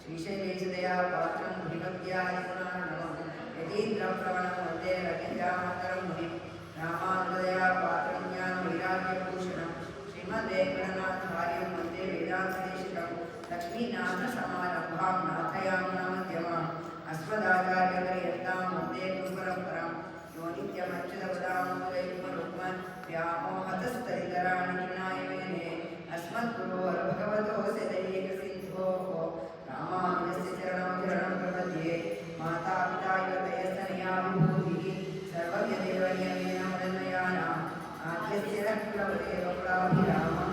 श्रीशैलेशदया पात्रं भीमव्यादिगुणार्णवं यतीन्द्रप्रवणं वन्दे रविन्द्रामन्तरं मुनिं रामानुजदया पात्रं ज्ञानवैराग्यभूषणं श्रीमद्वेङ्कटनाथार्यं वन्दे वेदान्तदेशिकं लक्ष्मीनाथसमारम्भां नाथयामुनमध्यमाम् अस्मदाचार्यपर्यन्तां वन्दे गुरुपरम्परां यो नित्यमच्युतपदाम्बुजयुग्मरुग्मं व्यामोहतस्तदितराणि तृणाय मेने अस्मद्गुरोर्भगवतोऽस्य दैकसिन्धोः रामानुजस्य चरणं प्रपद्ये मातापिता युवतयस्तनया विभूतिः सर्वज्ञदेव नियमेन मदन्वयानाम् आद्यस्य रक्तवदेव कुलाभिरामं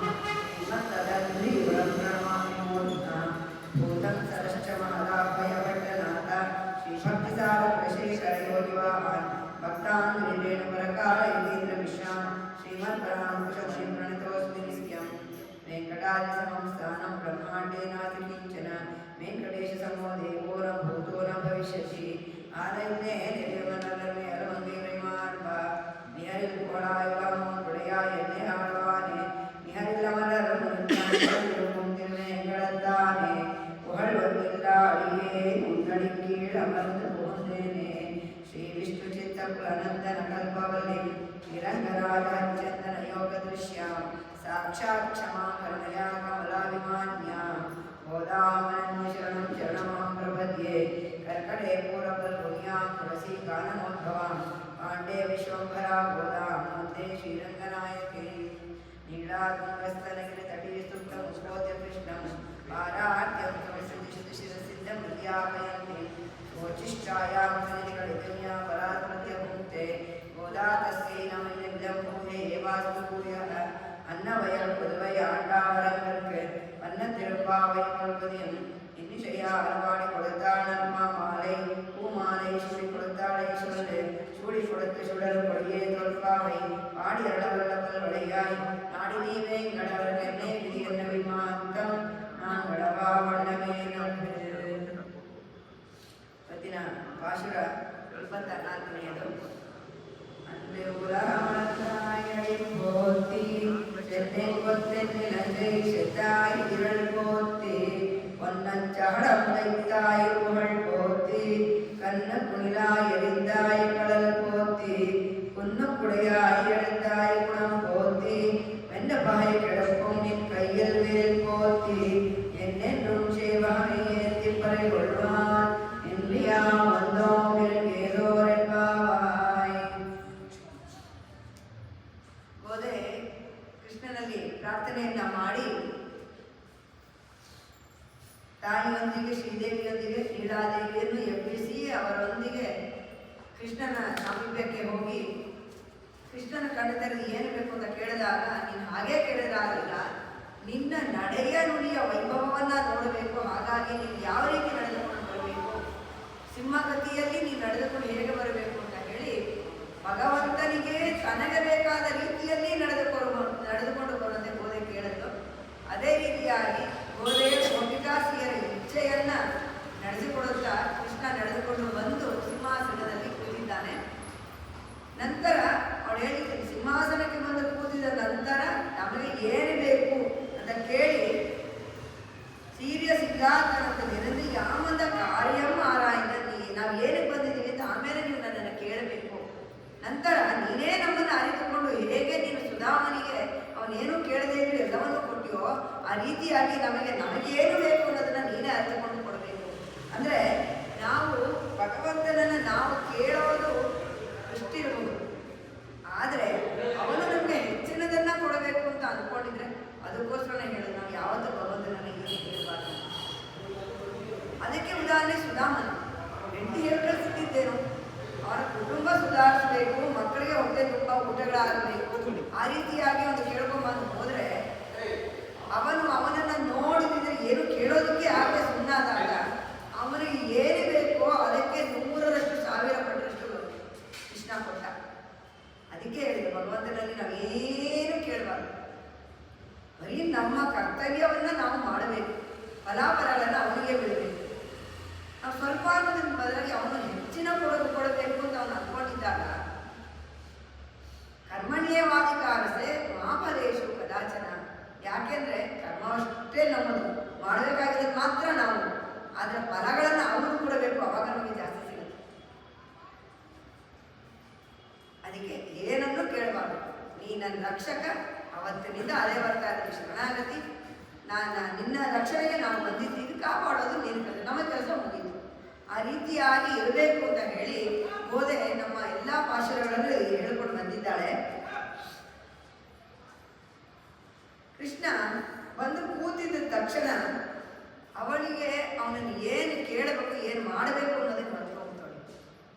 श्रीमत्तदग्निगुरं प्रणमामि मूर्ध्ना भूतं सरश्च महदाभयभट्टनाथ श्रीभक्तिसारकुलशेखरयोगिवाहान् भक्तान्विरेणुपरकाल यतीन्द्रमिश्रान् श्रीमत्पराङ्कुशमुनिं प्रणतोऽस्मि नित्यं वेङ्कटाद्रिसमं स्थानं ब्रह्माण्डे नास्ति किञ्चन वेङ्कटेशसमो देवो न भूतो न भविष्यति आरण्ये निर्मलमे अलमङ्गैर्मार्ब निहरिल कोळायुवामुडयाय नेहाळवाने निहरिलमलर मुनिंतिर्वेङ्कटத்தானே புகழ்வதில்லாடியே உன்னடிக் கீழ் அமர்ந்து போந்தேனே ஸ்ரீ விஷ்ணு சித்த குலநந்தன கல்பவல்லி நிரங்கராஜச்சந்தன யோக திருஷ்யாம் சாட்சாத் க்ஷமா கருணயா கமலாபிமான்யா கோதாமனன்ய சரணம் சரணமாம் பிரபத்யே கர்க்கடே பூரபல்குணியாம் துளசி கானனோத்பவாம் பாண்டே விஸ்வம்பரா கோதாம் வந்தே ஸ்ரீரங்கநாயகே நீளாத்மகஸ்தனகிரிதடீ சுப்தமுஸ்போத்ய கிருஷ்ணம் पारार्त्यं तुलसीशिरसिद्धं विद्यापयन्ति शोचिष्ठायां सनिगलितम्या परात्मत्यभुङ्क्ते गोदातस्यै नमैनविदं भूये एवास्तु भूयः अन्नवयं पुதுவையாண்டாவரங்கற்கு வண்ணத்திருப்பாவை கொள்வதியும் இன்னிசையா அறுவாடி கொடுத்தாள் மாலை பூமாலை சூடி கொடுத்தாளை சொல்லு சூடி கொடுத்து சுடர் கொடியே தொல்பாவை பாடி அழவல்லவல் வளையாய் நாடி நீவே கடவர் என்னே விதி என்ன விமாந்தம் ನಾಂಗಳವಾ ವಣ್ಣವೇ ನಂಬೆ ಇವತ್ತಿನ ಪಾಶುರ 24ನೇದು ಅಂದೆ ಉಲಹಮನಾಯಡಿ ಪೋತಿ ಚೆನ್ನೆ ಕೊತ್ತೆನ್ನಿಲಂಗೈ ಶೆತ್ತಾಯಿ ತಿರಳ್ ಪೋತಿ பொன்னஞ்சகட முளைத்தாய் புகழ் போத்தி கண்ண குணிலாய் எரிந்தாய் கடல் போத்தி குன்னுக்குடையாய் எழுந்தாய் குணம் போத்தி வெண்ண பாய் கிடப்பும் நின் கையில் வேல் போத்தி என்னென்றும் சேவகனை ஏற்றி பறை கொள்வான் இன்றியா வந்தோம் ஏதோர் என்பாவாய் ಗೋದೆ ಕೃಷ್ಣನಲ್ಲಿ ಪ್ರಾರ್ಥನೆಯನ್ನ ಮಾಡಿ ತಾಯಿಯೊಂದಿಗೆ ಶ್ರೀದೇವಿಯೊಂದಿಗೆ ನೀಲಾದೇವಿಯನ್ನು ಎಬ್ಬಿಸಿ ಅವರೊಂದಿಗೆ ಕೃಷ್ಣನ ಸಾಮೀಪ್ಯಕ್ಕೆ ಹೋಗಿ ಕೃಷ್ಣನ ಕಣ್ಣದಲ್ಲಿ ಏನು ಬೇಕು ಅಂತ ಕೇಳಿದಾಗ ನೀನು ಹಾಗೆ ಕೇಳಿದ್ರಾಗಲ್ಲ, ನಿನ್ನ ನಡೆಯ ನುಡಿಯ ವೈಭವವನ್ನ ನೋಡಬೇಕು. ಹಾಗಾಗಿ ನೀನು ಯಾವ ರೀತಿ ನಡೆದುಕೊಂಡು ಬರಬೇಕು, ಸಿಂಹಗತಿಯಲ್ಲಿ ನೀನು ನಡೆದುಕೊಂಡು ಹೇಗೆ ಬರಬೇಕು ಅಂತ ಹೇಳಿ ಭಗವಂತನಿಗೆ ತನಗೆ ಬೇಕಾದ ರೀತಿಯಲ್ಲಿ ನಡೆದುಕೊಂಡು ಬರುವಂತೆ ಗೋದೆ ಕೇಳಿದ್ದು. ಅದೇ ರೀತಿಯಾಗಿ ಗೋದೆಯ ಗೋಪಿಕಾಸಿಯರ ಇಚ್ಛೆಯನ್ನ ನಡೆಸಿಕೊಡುತ್ತಾ ಕೃಷ್ಣ ನಡೆದುಕೊಂಡು ಬಂದು ಸಿಂಹಾಸನದಲ್ಲಿ ಕೂತಿದ್ದಾನೆ. ನಂತರ ಅವಳು ಹೇಳಿದ್ದೀನಿ, ಸಿಂಹಾಸನಕ್ಕೆ ಬಂದು ಕೂತಿದ ನಂತರ ನಮಗೆ ಏನು ಬೇಕು ಅಂತ ಕೇಳಿ ಸೀರಿಯ ಸಿದ್ಧಾರ್ಥನಂತ ನಿರಂದಿ ಯಾಮಂದ ಕಾರ್ಯಂ ಆರಾಯಿಂದ ನಾವು ಏನಕ್ಕೆ ಬಂದಿದ್ದೀವಿ ಅಂತ ಆಮೇಲೆ ನೀವು ನನ್ನನ್ನು ಕೇಳಬೇಕು. ನಂತರ ನೀನೇ ನಮ್ಮನ್ನು ಅರಿತುಕೊಂಡು ಹೇಗೆ ನೀನು ಸುಧಾಮನಿಗೆ ಅವನೇನು ಕೇಳದೇ ಇದ್ರೆ ಎಲ್ಲವನ್ನೂ ಕೊಟ್ಟಿಯೋ ಆ ರೀತಿಯಾಗಿ ನಮಗೇನು ಬೇಕು ಅನ್ನೋದನ್ನ ನೀನೇ ಅರಿತುಕೊಂಡು ಕೊಡಬೇಕು. ಅಂದರೆ ನಾವು ಭಗವಂತನನ್ನು ನಾವು ಕೇಳೋದು ಅಷ್ಟಿರಬಹುದು, ಆದರೆ ಅವನು ನಮಗೆ ಹೆಚ್ಚಿನದನ್ನ ಕೊಡಬೇಕು ಅಂತ ಅಂದ್ಕೊಂಡಿದ್ರೆ ಅದಕ್ಕೋಸ್ಕರ ಹೇಳೋದು ನಾವು ಯಾವತ್ತೂ ಭಗವಂತನನ್ನು ಏನು ಕೇಳಬಾರ್ದು. ಅದಕ್ಕೆ ಉದಾಹರಣೆ ಸುಧಾಮನ ಹೆಂಡತಿ ಹೇಳಿ ಕಳಿಸುತ್ತಿದ್ದೇನು, ಅವರ ಕುಟುಂಬ ಸುಧಾರಿಸಬೇಕು, ಮಕ್ಕಳಿಗೆ ಹೊಟ್ಟೆ ತುಂಬ ಊಟಗಳಾಗಬೇಕು, ಆ ರೀತಿಯಾಗಿ ಅವನು ಕೇಳ್ಕೊಂಬಂದು ಹೋದರೆ ಅವನನ್ನು ನೋಡಿದ್ರೆ ಏನು ಕೇಳೋದಕ್ಕೆ ಆಗದೆ ಸುಮ್ಮನಾದಾಗ ಅವನಿಗೆ ಏನು ಬೇಕೋ ಅದಕ್ಕೆ 100ರಷ್ಟು 1000 ಪಟ್ಟರಷ್ಟು ಕೃಷ್ಣ ಕೊಟ್ಟ. ಅದಕ್ಕೆ ಹೇಳಿದೆ ಭಗವಂತನಲ್ಲಿ ನಾವೇನು ಕೇಳಬಾರ್ದು, ಬರೀ ನಮ್ಮ ಕರ್ತವ್ಯವನ್ನ ನಾವು ಮಾಡಬೇಕು, ಫಲಾಫಲಗಳನ್ನು ಅವನಿಗೆ ಬಿಡಬೇಕು. ನಾವು ಸ್ವಲ್ಪ ಅನ್ನೋದನ್ನ ಬದಲಾಗಿ ಅವನು ಹೆಚ್ಚಿನ ಕೊಡಬೇಕು ಅಂತ ಅವನು ಅಂದ್ಕೊಂಡಿದ್ದಾಗ ಕರ್ಮಣ್ಯವಾದಿಕಾರಸೆ ಮಹಾಫಲೇಶು ಕದಾಚನ. ಯಾಕೆಂದ್ರೆ ಕರ್ಮ ಅಷ್ಟೇ ನಮ್ಮದು, ಮಾಡಬೇಕಾಗಿರೋದು ಮಾತ್ರ ನಾವು. ಅದರ ಫಲಗಳನ್ನು ಅವನು ಕೊಡಬೇಕು, ಅವಾಗ ನಮಗೆ ಜಾಸ್ತಿ ಸಿಗುತ್ತೆ. ಅದಕ್ಕೆ ಏನನ್ನೂ ಕೇಳಬಾರ್ದು. ನೀ ನನ್ನ ರಕ್ಷಕ, ಅವತ್ತಿನಿಂದ ಅದೇ ಬರ್ತಾ ಇದ್ದೀವಿ ಶರಣಾಗತಿ. ನಿನ್ನ ರಕ್ಷಣೆಗೆ ನಾವು ಬಂದಿದ್ದೀವಿ, ಕಾಪಾಡೋದು ನಿನ್ನ ಕೆಲಸ, ನಮ್ಮ ಕೆಲಸ ಮುಗಿಯಿತು. ಆ ರೀತಿಯಾಗಿ ಇರಬೇಕು ಅಂತ ಹೇಳಿ ಗೋದೆ ನಮ್ಮ ಎಲ್ಲ ಪಾಶುರಗಳಲ್ಲೂ ಹೇಳ್ಕೊಂಡು ಬಂದಿದ್ದಾಳೆ. ಕೃಷ್ಣ ಬಂದು ಕೂತಿದ್ದ ತಕ್ಷಣ ಅವಳಿಗೆ ಅವನನ್ನು ಏನು ಕೇಳಬೇಕು, ಏನು ಮಾಡಬೇಕು ಅನ್ನೋದನ್ನು ಮರ್ತೋಗ್ತಾಳೆ.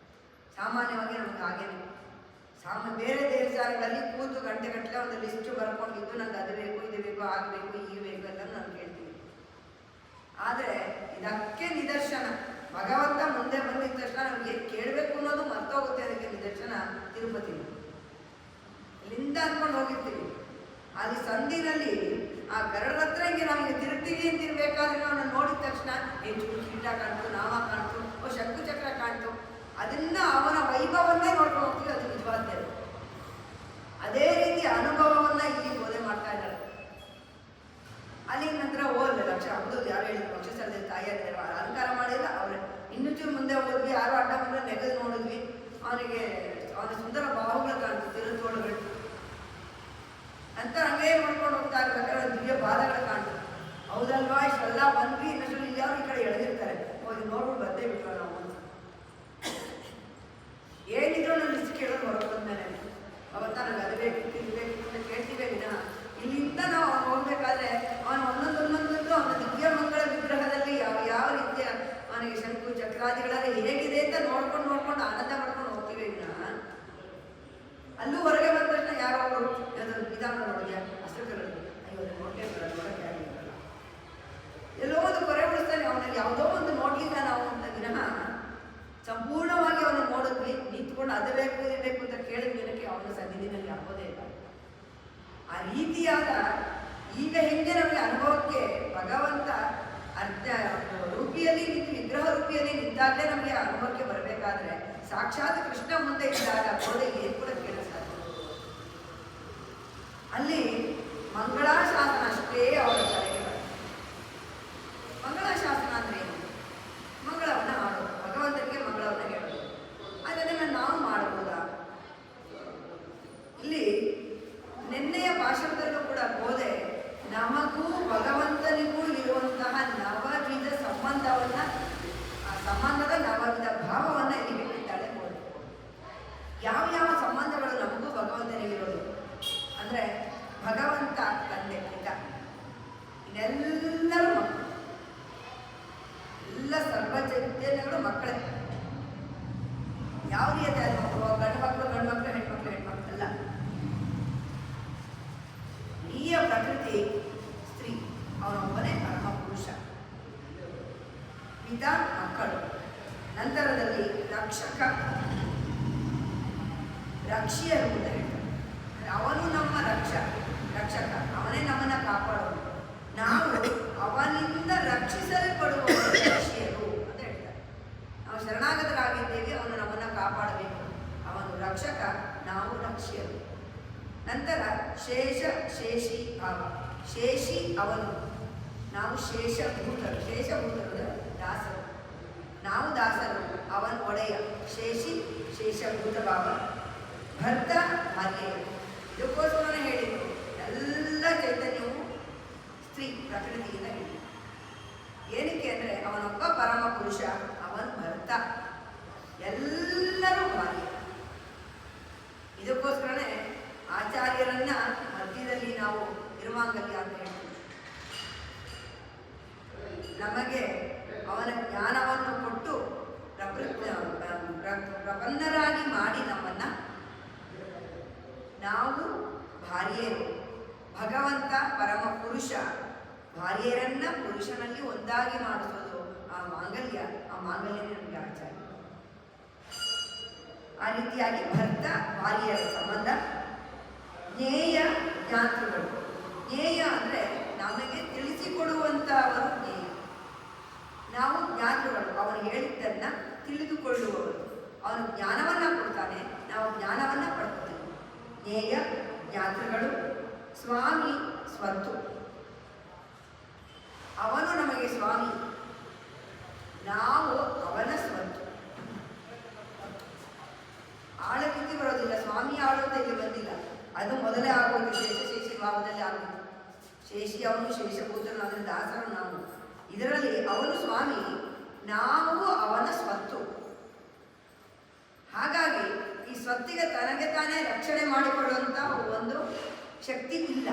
ಸಾಮಾನ್ಯವಾಗಿ ನಮಗೆ ಹಾಗೇನೆ ಬೇರೆ ದೇವಸ್ಥಾನಗಳಲ್ಲಿ ಕೂತು ಗಂಟೆಗಟ್ಟಲೆ ಒಂದು ಲಿಸ್ಟ್ ಬರ್ಕೊಂಡಿದ್ದು, ನಂಗೆ ಅದು ಬೇಕು, ಇದು ಬೇಕು, ಆಗಬೇಕು, ಈಗ ಬೇಕು ಎಲ್ಲ ನಾನು ಕೇಳ್ತೀನಿ. ಆದರೆ ಇದಕ್ಕೆ ನಿದರ್ಶನ ಭಗವಂತ ಮುಂದೆ ಬಂದಿದ್ದ ತಕ್ಷಣ ನಮ್ಗೆ ಏನು ಕೇಳಬೇಕು ಅನ್ನೋದು ಮರ್ತೋಗುತ್ತೆ. ಅದಕ್ಕೆ ನಿದರ್ಶನ ತಿರುಪತಿ. ಇಲ್ಲಿಂದ ಅಂದ್ಕೊಂಡು ಹೋಗಿರ್ತೀವಿ, ಅಲ್ಲಿ ಸಂಧಿನಲ್ಲಿ ಆ ಗರಡ ಹತ್ರ ಹಿಂಗೆ ನಮಗೆ ತಿರುಗ್ತೀವಿ ಅಂತಿರ್ಬೇಕಾದ್ರೆ ನಾವು ನೋಡಿದ ತಕ್ಷಣ ಹೆಚ್ಚು ಕೀಟ ಕಾಣ್ತು, ನಾಮ ಕಾಣ್ತು, ಶಂಕು ಚಕ್ರ ಕಾಣ್ತು. ಅದನ್ನ ಅವನ ವೈಭವನ್ನೇ ನೋಡ್ಕೊಂಡು ಹೋಗ್ತೀವಿ. ಅದು ನಿಜವಾದ ದೇವರು. ಅದೇ ರೀತಿ ಅನುಭವವನ್ನ ಇಲ್ಲಿ ಬೋಧೆ ಮಾಡ್ತಾ ಇದ್ದಾರೆ. ಅಲ್ಲಿ ನಂತರ ಹೋದ್ರೆ ಲಕ್ಷ ಹೌದು, ಯಾರು ಹೇಳಿದ್ರು ಪಕ್ಷ ಸ್ಥಳದಲ್ಲಿ ತಾಯಿಯಾಗಿದ್ದಾರೆ, ಅಲಂಕಾರ ಮಾಡಿಲ್ಲ ಅವ್ರೆ. ಇನ್ನೂ ಚೂರು ಮುಂದೆ ಹೋದ್ವಿ, ಯಾರು ಅಡ್ಡ ಮುಂದೆ ನೆಗೆದು ನೋಡಿದ್ವಿ, ಅವನ ಸುಂದರ ಬಾಹುಗಳು ಕಾಣ್ತು, ತಿರುತೋಳುಗಳು ಅಂತ ಹಂಗೇ ನೋಡ್ಕೊಂಡು ಹೋಗ್ತಾ ಇರ್ಬೇಕಾದ್ರೆ ದಿವ್ಯ ಪಾದಗಳು ಕಾಣ್ತು. ಹೌದಲ್ವಾ, ಇಷ್ಟೆಲ್ಲ ಬಂದ್ವಿ, ಇನ್ನೊಂದು ಇಲ್ಲಿ ಯಾರು ಈ ಕಡೆ ಎಳೆದಿರ್ತಾರೆ, ಹೋಗಿ ನೋಡ್ಬಿಟ್ಟು ಬಂದೇ ಬಿಟ್ರು ನಾವು. ಏನಿದ್ರು ನಾನು ಲಿಸ್ಟ್ ಕೇಳೋದು ಹೊರಗೆ ಬಂದ್ಮೇಲೆ ಅವತ್ತ ನನಗೆ ಅದು ಬೇಕು, ಇದು ಬೇಕು ಅಂತ ಕೇಳ್ತೀವಿ ವಿನಃ ಇಲ್ಲಿಂದ ನಾವು ಅವನು ಹೋಗ್ಬೇಕಾದ್ರೆ ಅವನು ಒಂದೊಂದೊಂದೊಂದು ಅವನ ದಿವ್ಯ ಮಂಗಳ ವಿಗ್ರಹದಲ್ಲಿ ಯಾವ ರೀತಿಯ ಅವನಿಗೆ ಶಂಕು ಚಕ್ರಾದಿಗಳಲ್ಲಿ ಹೇಗಿದೆ ಅಂತ ನೋಡ್ಕೊಂಡು ಆನಂದ ಮಾಡ್ಕೊಂಡು ಹೋಗ್ತೀವಿ ವಿನಃ ಅಲ್ಲೂ ಹೊರಗೆ ಬಂದ ತಕ್ಷಣ ಯಾರೋ ಅವರು ವಿಧಾನ ನೋಡಿದ್ಯಾ ಅಷ್ಟರಲ್ಲಿ ನೋಟೇ ನೋಡಕ್ಕೆ ಆಗಿಲ್ಲ, ಎಲ್ಲೋ ಒಂದು ಕೊರೆ ಉಳಿಸ್ತಾನೆ ಅವನಲ್ಲಿ ಯಾವುದೋ ಒಂದು ನೋಡ್ಲಿಲ್ಲ ನಾವು ಅಂತ ವಿನಃ ಸಂಪೂರ್ಣವಾಗಿ ಅವನು ನೋಡಿದ್ವಿ, ನಿಂತ್ಕೊಂಡು ಅದು ಬೇಕು ಇದು ಬೇಕು ಅಂತ ಕೇಳಿದ ದಿನಕ್ಕೆ ಅವನ ಸನ್ನಿಧಿನಲ್ಲಿ ಆಗೋದೇ ಇಲ್ಲ. ಆ ರೀತಿಯಾದ ಈಗ ಹೆಂಗೆ ನಮಗೆ ಅನುಭವಕ್ಕೆ ಭಗವಂತ ರೂಪಿಯಲ್ಲಿ ನಿಂತು ವಿಗ್ರಹ ರೂಪಿಯಲ್ಲಿ ನಿಂತಾಗಲೇ ನಮಗೆ ಅನುಭವಕ್ಕೆ ಬರಬೇಕಾದ್ರೆ ಸಾಕ್ಷಾತ್ ಕೃಷ್ಣ ಮುಂದೆ ಇದ್ದಾಗ ಗೋಡೆ ಏನು ಕೂಡ ಕೇಳಿಸ್ತಾರೆ. ಅಲ್ಲಿ ಮಂಗಳಾಶಾಸನ ಅಷ್ಟೇ ಅವರ ತಲೆಗೆ ಬರ್ತದೆ. ಮಂಗಳಾಶಾಸನ ಅಂದ್ರೆ ಏನು? ಮಂಗಳವನ್ನ ಹಾಡೋದು, ಭಗವಂತನಿಗೆ ಮಂಗಳವನ್ನ ಹೇಳೋದು. ಅದನ್ನ ನಾವು ಮಾಡಬಹುದಾ? ಇಲ್ಲಿ ನಿನ್ನೆಯ ಭಾಷಣದಲ್ಲೂ ಕೂಡ ಬೋಧೆ ನಮಗೂ ಭಗವಂತನಿಗೂ ಇರುವಂತಹ ನವವಿಧ ಸಂಬಂಧವನ್ನ, ಆ ಸಂಬಂಧದ ನವವಿಧ ಭಾವವನ್ನ ಇಲ್ಲಿ ಹೇಳಿದ್ದಾಳೆ ಬೋಧೆ. ಯಾವ ಯಾವ ಸಂಬಂಧಗಳು ನಮಗೂ ಭಗವಂತನಿಗಿರೋದು ಅಂದ್ರೆ ಭಗವಂತ ತಂದೆ ಪಿತ, ಇನ್ನೆಲ್ಲರೂ ಮಕ್ಕಳು, ಎಲ್ಲ ಸರ್ವ ಚೈತನ್ಯಗಳು ಮಕ್ಕಳೇ. ಯಾವ ರೀತಿಯ ಮಕ್ಕಳು? ಗಂಡು ಮಕ್ಕಳು, ಹೆಣ್ಮಕ್ಳು ಅಲ್ಲ. ಈ ಪ್ರಕೃತಿ ಸ್ತ್ರೀ, ಅವನೊಬ್ಬನೇ ಪರಮ ಪುರುಷ. ಪಿತ ಮಕ್ಕಳು, ನಂತರದಲ್ಲಿ ರಕ್ಷಕ, ರಕ್ಷಿಯರು ಅಂತ ಹೇಳ್ತಾರೆ. ಅವನು ನಮ್ಮ ರಕ್ಷಕ, ಅವನೇ ನಮ್ಮನ್ನ ಕಾಪಾಡೋದು. ನಾವು ಅವನಿಂದ ರಕ್ಷಿಸಲ್ಪಡುವ ರಕ್ಷಿಯರು ಅಂತ ಹೇಳ್ತಾರೆ. ನಾವು ಶರಣಾಗತರಾಗಿದ್ದೇವೆ, ಅವನು ನಮ್ಮನ್ನ ಕಾಪಾಡಬೇಕು. ಅವನು ರಕ್ಷಕ, ನಾವು ರಕ್ಷಿಯರು. ನಂತರ ಶೇಷಿ ಭಾವ. ಶೇಷಿ ಅವನು, ನಾವು ಶೇಷಭೂತರು ದಾಸರು, ನಾವು ದಾಸರು, ಅವನು ಒಡೆಯ. ಶೇಷಭೂತ ಭಾವ. ಭರ್ತ ಭಾರ್ಯ. ಇದಕ್ಕೋಸ್ಕರನೇ ಹೇಳಿದ್ರು ಎಲ್ಲ ಚೈತನ್ಯವು ಸ್ತ್ರೀ ಪ್ರಕೃತಿಯಿಂದ ಹಿಡಿದು. ಏನಕ್ಕೆ ಅಂದರೆ ಅವನೊಬ್ಬ ಪರಮ ಪುರುಷ, ಅವನು ಭರ್ತ, ಎಲ್ಲರೂ ಭಾರ್ಯ. ಇದಕ್ಕೋಸ್ಕರನೇ ಆಚಾರ್ಯರನ್ನ ಮಧ್ಯದಲ್ಲಿ ನಾವು ತಿರುಮಾಂಗಲ್ಯ ಅಂತ ಹೇಳ್ತೀವಿ. ನಮಗೆ ಅವನ ಜ್ಞಾನವನ್ನು ಕೊಟ್ಟು ಪ್ರಪನ್ನರಾಗಿ ಮಾಡಿ ನಮ್ಮನ್ನ, ನಾವು ಭಾರ್ಯರು, ಭಗವಂತ ಪರಮ ಪುರುಷ, ಭಾರ್ಯರನ್ನ ಪುರುಷನಲ್ಲಿ ಒಂದಾಗಿ ಮಾಡಿಸೋದು ಆ ಮಾಂಗಲ್ಯನೇ ನಮಗೆ ಆಚಾರ್ಯ. ಆ ರೀತಿಯಾಗಿ ಭರ್ತ ಭಾರ್ಯರ ಸಂಬಂಧ. ಜ್ಞೇಯ ಜ್ಞಾತೃಗಳು. ಜ್ಞೇಯ ಅಂದರೆ ನಮಗೆ ತಿಳಿಸಿಕೊಡುವಂಥವರು ಜ್ಞೇಯ, ನಾವು ಜ್ಞಾತೃಗಳು, ಅವನು ಹೇಳಿದ್ದನ್ನು ತಿಳಿದುಕೊಳ್ಳುವವರು. ಅವನು ಜ್ಞಾನವನ್ನು ಕೊಡ್ತಾನೆ, ನಾವು ಜ್ಞಾನವನ್ನು ಪಡ್ಕೊತೀವಿ. ಜ್ಞೇಯ ಜ್ಞಾತೃಗಳು. ಸ್ವಾಮಿ ಸ್ವತ್ತು, ಅವನು ನಮಗೆ ಸ್ವಾಮಿ. ಅವನಿಗೆ ಆಗುತ್ತೆ. ಶೇಷಿ ಅವನು, ಶೇಷಭೂತನು, ಅದರ ದಾಸರು ನಾವು. ಇದರಲ್ಲಿ ಅವನು ಸ್ವಾಮಿ, ನಾವು ಅವನ ಸ್ವತ್ತು. ಹಾಗಾಗಿ ಈ ಸ್ವತ್ತಿಗೆ ತನಗೆ ತಾನೇ ರಕ್ಷಣೆ ಮಾಡಿಕೊಳ್ಳುವಂಥ ಒಂದು ಶಕ್ತಿ ಇಲ್ಲ.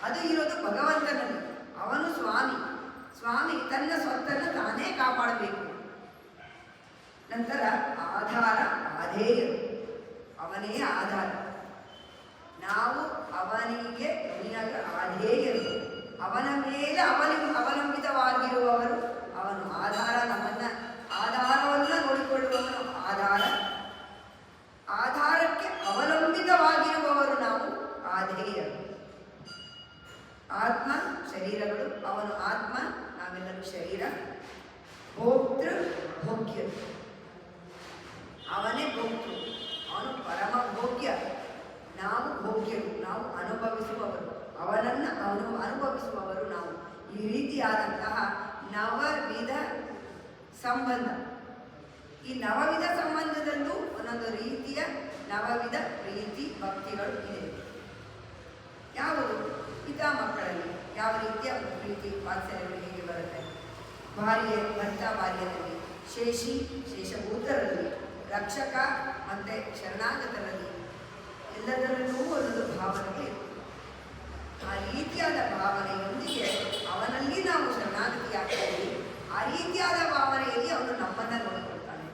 ಅದು ಇರೋದು ಭಗವಂತನಲ್ಲಿ. ಅವನು ಸ್ವಾಮಿ. ಸ್ವಾಮಿ ತನ್ನ ಸ್ವತ್ತನ್ನು ತಾನೇ ಕಾಪಾಡಬೇಕು. ನಂತರ ಆಧಾರ, ಆಧೇಯ, ಅವನೇ ಆಧಾರ. ನಾವು ಅವನಿಗೆ ಆಧೇಯರು, ಅವನ ಮೇಲೆ ಅವಲಂಬಿತವಾಗಿರುವವರು. ಅವನು ಆಧಾರ, ನಮ್ಮನ್ನ ಆಧಾರವನ್ನು ನೋಡಿಕೊಳ್ಳುವವನು ಆಧಾರ. ಆಧಾರಕ್ಕೆ ಅವಲಂಬಿತವಾಗಿರುವವರು ನಾವು ಆಧೇಯರು. ಆತ್ಮ, ಶರೀರಗಳು, ಅವನು ಆತ್ಮ, ನಾವೆಲ್ಲರೂ ಶರೀರ. ಭೋಕ್ತೃ, ಭೋಗ್ಯರು, ಅವನೇ ಭೋಕ್ತೃ, ಅವನು ಪರಮ ಭೋಗ್ಯ, ನಾವು ಭೋಗ್ಯರು, ನಾವು ಅನುಭವಿಸುವವರು, ಅವನು ಅನುಭವಿಸುವವರು ನಾವು. ಈ ರೀತಿಯಾದಂತಹ ನವವಿಧ ಸಂಬಂಧ. ಈ ನವವಿಧ ಸಂಬಂಧದಲ್ಲೂ ಒಂದೊಂದು ರೀತಿಯ ನವವಿಧ ಪ್ರೀತಿ ಭಕ್ತಿಗಳು ಇದೆ. ಯಾವುದು? ಪಿತಾ ಮಕ್ಕಳಲ್ಲಿ ಯಾವ ರೀತಿಯ ಪ್ರೀತಿ ವಾತ್ಸಲ್ಯಗಳು ಹೇಗೆ ಬರುತ್ತೆ? ಭರ್ತ ಭಾರ್ಯದಲ್ಲಿ, ಶೇಷಿ ಶೇಷಭೂತರಲ್ಲಿ, ರಕ್ಷಕ ಮತ್ತು ಶರಣಾಗತರಲ್ಲಿ, ಎಲ್ಲದರಲ್ಲೂ ಒಂದೊಂದು ಭಾವನೆಗೆ ಆ ರೀತಿಯಾದ ಭಾವನೆಯೊಂದಿಗೆ ಅವನಲ್ಲಿ ನಾವು ಶರಣಾಗತಿಯಾಗ್ತೀವಿ. ಆ ರೀತಿಯಾದ ಭಾವನೆಯಲ್ಲಿ ಅವನು ನಮ್ಮನ್ನು ನೋಡಿಕೊಳ್ತಾನೆ.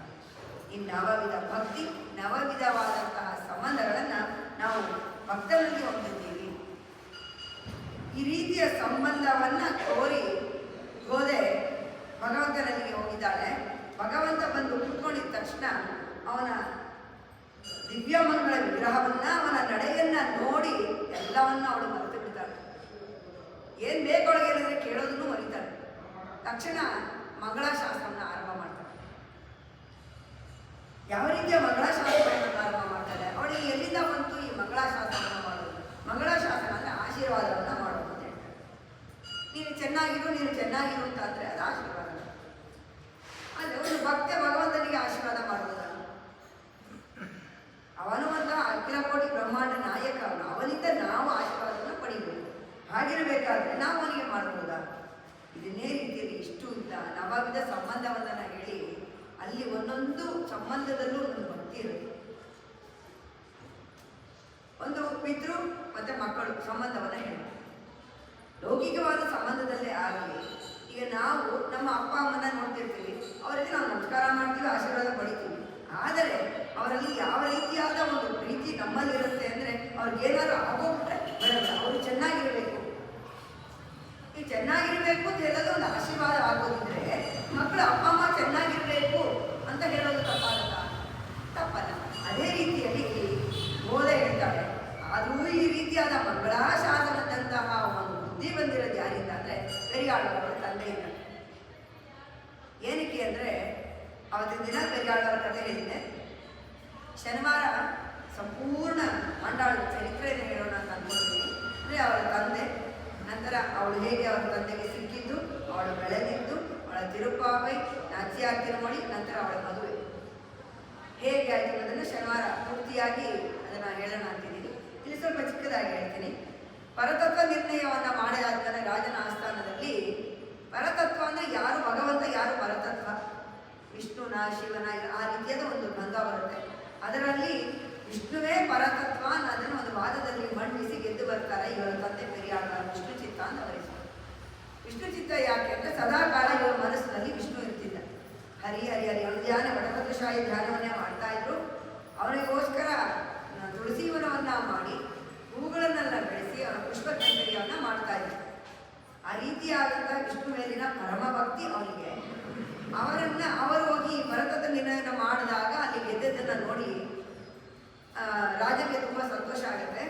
ಈ ನವವಿಧ ಭಕ್ತಿ, ನವವಿಧವಾದಂತಹ ಸಂಬಂಧಗಳನ್ನು ನಾವು ಭಕ್ತರಲ್ಲಿ ಹೊಂದಿದ್ದೀವಿ. ಈ ರೀತಿಯ ಸಂಬಂಧವನ್ನು ಕೋರಿ ಗೋದೆ ಭಗವಂತನಲ್ಲಿಗೆ ಹೋಗಿದ್ದಾಳೆ. ಭಗವಂತ ಬಂದು ಕುತ್ಕೊಂಡಿದ್ದ ತಕ್ಷಣ ಅವನ ದಿವ್ಯಮಂಗಳ ವಿಗ್ರಹವನ್ನು, ಅವನ ನಡೆಯನ್ನು ನೋಡಿ ಎಲ್ಲವನ್ನು ಅವಳು ಮರೆತು ಬಿಡ್ತಾಳೆ. ಏನು ಬೇಕೊಳಗೆ ಹೇಳಿದ್ರೆ ಕೇಳೋದನ್ನು ಮರಿತಾಳೆ. ತಕ್ಷಣ ಮಂಗಳಾಶಾಸ್ತ್ರವನ್ನು ಆರಂಭ ಮಾಡ್ತಾಳೆ. ಯಾವ ರೀತಿಯ ಮಂಗಳಾಶಾಸ್ತ್ರವನ್ನು ಆರಂಭ ಮಾಡ್ತಾಳೆ? ಅವಳಿಗೆ ಎಲ್ಲಿಂದ ಬಂತು ಈ ಮಂಗಳಾಶಾಸ್ತ್ರವನ್ನು ಮಾಡೋದು? ಮಂಗಳಾಶಾಸ್ತ್ರ ಅಂದರೆ ಆಶೀರ್ವಾದವನ್ನು ಮಾಡೋದು ಅಂತ ಹೇಳ್ತಾರೆ. ನೀನು ಚೆನ್ನಾಗಿರು ಅಂತ ಅಂದರೆ ಅದು ಆಶೀರ್ವಾದ. ಆದರೆ ಒಂದು ಭಕ್ತ ಭಗವಂತನಿಗೆ ಆಶೀರ್ವಾದ ಮಾಡುವುದಲ್ಲ. ಅವನು ಅಂತ ಅಖಿಲ ಕೋಟಿ ಬ್ರಹ್ಮಾಂಡ ನಾಯಕ, ಅವನಿಂದ ನಾವು ಆಶೀರ್ವಾದವನ್ನು ಪಡಿಬೇಕು. ಹಾಗಿರಬೇಕಾದ್ರೆ ನಾವು ಅವನಿಗೆ ಮಾಡಬಹುದಾ? ಇದನ್ನೇ ರೀತಿಯಲ್ಲಿ ಇಷ್ಟು ಇಲ್ಲ ನವವಿಧ ಸಂಬಂಧವನ್ನು ಹೇಳಿ ಅಲ್ಲಿ ಒಂದೊಂದು ಸಂಬಂಧದಲ್ಲೂ ಒಂದು ಭಕ್ತಿ ಇರುತ್ತೆ. ಒಂದು ಪಿತೃ ಮತ್ತು ಮಕ್ಕಳು ಸಂಬಂಧವನ್ನು ಹೇಳಿ, ಲೌಕಿಕವಾದ ಸಂಬಂಧದಲ್ಲೇ ಆಗಲಿ. ಈಗ ನಾವು ನಮ್ಮ ಅಪ್ಪ ಅಮ್ಮನ ನೋಡ್ತಿರ್ತೀವಿ, ಅವರಿಗೆ ನಾವು ನಮಸ್ಕಾರ ಮಾಡ್ತೀವಿ, ಆಶೀರ್ವಾದ ಪಡಿತೀವಿ. ಆದರೆ ಅವರಲ್ಲಿ ಯಾವ ರೀತಿಯಾದ ಒಂದು ಪ್ರೀತಿ ನಮ್ಮಲ್ಲಿರುತ್ತೆ ಅಂದರೆ, ಅವ್ರಿಗೇನಾದ್ರು ಆಗೋಗ್ಬಿಟ್ರೆ ಬರಲ್ಲ, ಅವರು ಚೆನ್ನಾಗಿರಬೇಕು. ಈ ಚೆನ್ನಾಗಿರಬೇಕು ಅಂತ ಹೇಳೋದು ಒಂದು ಆಶೀರ್ವಾದ ಆಗೋದಿದ್ರೆ, ಮಕ್ಕಳು ಅಪ್ಪ ಅಮ್ಮ ಚೆನ್ನಾಗಿರಬೇಕು ಅಂತ ಹೇಳೋದು ತಪ್ಪಾಗಲ್ಲ? ತಪ್ಪಲ್ಲ. ಅದೇ ರೀತಿಯಲ್ಲಿ ಬೋಧ ಹೇಳ್ತಾಳೆ. ಆದರೂ ಈ ರೀತಿಯಾದ ಮಂಗಳಾಶಾಸನದಂತಹ ಒಂದು ಬುದ್ಧಿ ಬಂದಿರೋದು ಯಾರಿಂದ ಅಂದರೆ ಪೆರಿಯಾಳವರ ತಂದೆಯಿಂದ. ಏನಕ್ಕೆ ಅಂದರೆ ಅವತ್ತಿನ ದಿನ ಪೆರಿಯಾಳವರ ಕಥೆ ಹೇಳಿದೆ. ಶನಿವಾರ ಸಂಪೂರ್ಣ ಆಂಡಾಳು ಚರಿತ್ರೆಯನ್ನು ಹೇಳೋಣ ಅಂತ ಅಂದ್ಕೊಂಡಿದ್ದೀನಿ. ಅಂದರೆ ಅವರ ತಂದೆ, ನಂತರ ಅವಳು ಹೇಗೆ ಅವರ ತಂದೆಗೆ ಸಿಕ್ಕಿದ್ದು, ಅವಳು ಬೆಳೆದಿದ್ದು, ಅವಳ ತಿರುಪಾವೈ ನಾಚಿಯ ತಿರುಮಳಿ, ನಂತರ ಅವಳ ಮದುವೆ ಹೇಗೆ ಆಯಿತು ಅನ್ನೋದನ್ನು ಶನಿವಾರ ಪೂರ್ತಿಯಾಗಿ ಅದನ್ನು ಹೇಳೋಣ ಅಂತಿದ್ದೀನಿ. ಇಲ್ಲಿ ಸ್ವಲ್ಪ ಚಿಕ್ಕದಾಗಿ ಹೇಳ್ತೀನಿ. ಪರತತ್ವ ನಿರ್ಣಯವನ್ನು ಮಾಡಿದಾದ್ಮೇಲೆ ರಾಜನ ಆಸ್ಥಾನದಲ್ಲಿ ಪರತತ್ವ ಅಂದರೆ ಯಾರು ಭಗವಂತ, ಯಾರು ಪರತತ್ವ, ವಿಷ್ಣುನ ಶಿವನ, ಆ ರೀತಿಯಾದ ಒಂದು ಬಂಧ ಬರುತ್ತೆ. ಅದರಲ್ಲಿ ವಿಷ್ಣುವೇ ಪರತತ್ವ ಅನ್ನೋದನ್ನು ಒಂದು ವಾದದಲ್ಲಿ ಮಂಡಿಸಿ ಗೆದ್ದು ಬರ್ತಾರೆ ಇವರ ತಂದೆ ಪೆರಿಯಾಳ. ವಿಷ್ಣು ಚಿತ್ತ ಅಂತ ಬರೆಸ್ತಾರೆ. ವಿಷ್ಣು ಚಿತ್ತ ಯಾಕೆ ಅಂದರೆ ಸದಾಕಾಲ ಇವರ ಮನಸ್ಸಿನಲ್ಲಿ ವಿಷ್ಣು ಇರ್ತಿದ್ದ. ಹರಿ ಹರಿ ಹರಿ ಅವನು ಧ್ಯಾನ, ವಟಪತ್ರಶಾಹಿ ಧ್ಯಾನವನ್ನೇ ಮಾಡ್ತಾ ಇದ್ರು. ಅವನಿಗೋಸ್ಕರ ತುಳಸಿ ವನವನ್ನು ಮಾಡಿ ಹೂಗಳನ್ನೆಲ್ಲ ಬೆಳೆಸಿ ಅವರ ಪುಷ್ಪ ಕೈಂಕರ್ಯವನ್ನು ಮಾಡ್ತಾ ಇದ್ರು. ಆ ರೀತಿಯಾದಂಥ ವಿಷ್ಣು ಮೇಲಿನ ಪರಮ ಭಕ್ತಿ ಅವನಿಗೆ. ಅವರು ಹೋಗಿ ಭರತದ ನಿರ್ಣಯನ ಮಾಡಿದಾಗ ಅಲ್ಲಿ ಗೆದ್ದದನ್ನು ನೋಡಿ ರಾಜನಿಗೆ ತುಂಬ ಸಂತೋಷ ಆಗುತ್ತೆ.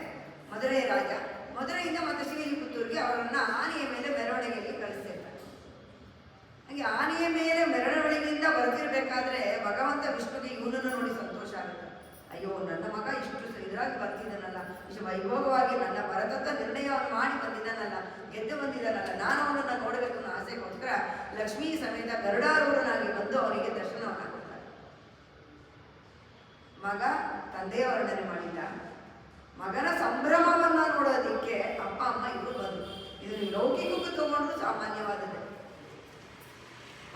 ಮಧುರೈ ರಾಜ ಮಧುರೆಯಿಂದ ಮತ್ತೆ ಶ್ರೀವಿಲ್ಲಿಪುತ್ತೂರಿಗೆ ಅವರನ್ನು ಆನೆಯ ಮೇಲೆ ಮೆರವಣಿಗೆಯಲ್ಲಿ ಕಳಿಸ್ತಿರ್ತಾರೆ. ಹಾಗೆ ಆನೆಯ ಮೇಲೆ ಮೆರವಣಿಗೆಯಿಂದ ಬರ್ತಿರ್ಬೇಕಾದ್ರೆ ಭಗವಂತ ವಿಷ್ಣುಗೆ ಇವನನ್ನು ನೋಡಿ ಸಂತೋಷ ಆಗುತ್ತೆ. ಅಯ್ಯೋ, ನನ್ನ ಮಗ ಇಷ್ಟು ಇದ್ರಾಗಿ ಬರ್ತಿದ್ದಾನಲ್ಲ, ಇಷ್ಟು ವೈಭೋಗವಾಗಿ ನನ್ನ ಭರತತ್ವ ನಿರ್ಣಯವನ್ನು ಮಾಡಿ ಬಂದಿದ್ದಾನಲ್ಲ, ಗೆದ್ದು ಬಂದಿದ್ದಾನಲ್ಲ, ನಾನು ಅವನನ್ನು ನೋಡಬೇಕು ಅನ್ನೋ ಆಸೆಗೋಸ್ಕರ ಲಕ್ಷ್ಮೀ ಸಮೇತ ಗರುಡಾರೂಢನಾಗಿ ಬಂದು ಅವನಿಗೆ ದರ್ಶನವನ್ನು ಕೊಡ್ತಾರೆ. ಮಗ ತಂದೆಯ ವರ್ಣನೆ ಮಾಡಿದ್ದ, ಮಗನ ಸಂಭ್ರಮವನ್ನ ನೋಡೋದಿಕ್ಕೆ ಅಪ್ಪ ಅಮ್ಮ ಇವರು ಬಂದು. ಇದು ಲೌಕಿಕಕ್ಕೂ ತಗೊಂಡ್ರು ಸಾಮಾನ್ಯವಾದದ್ದು.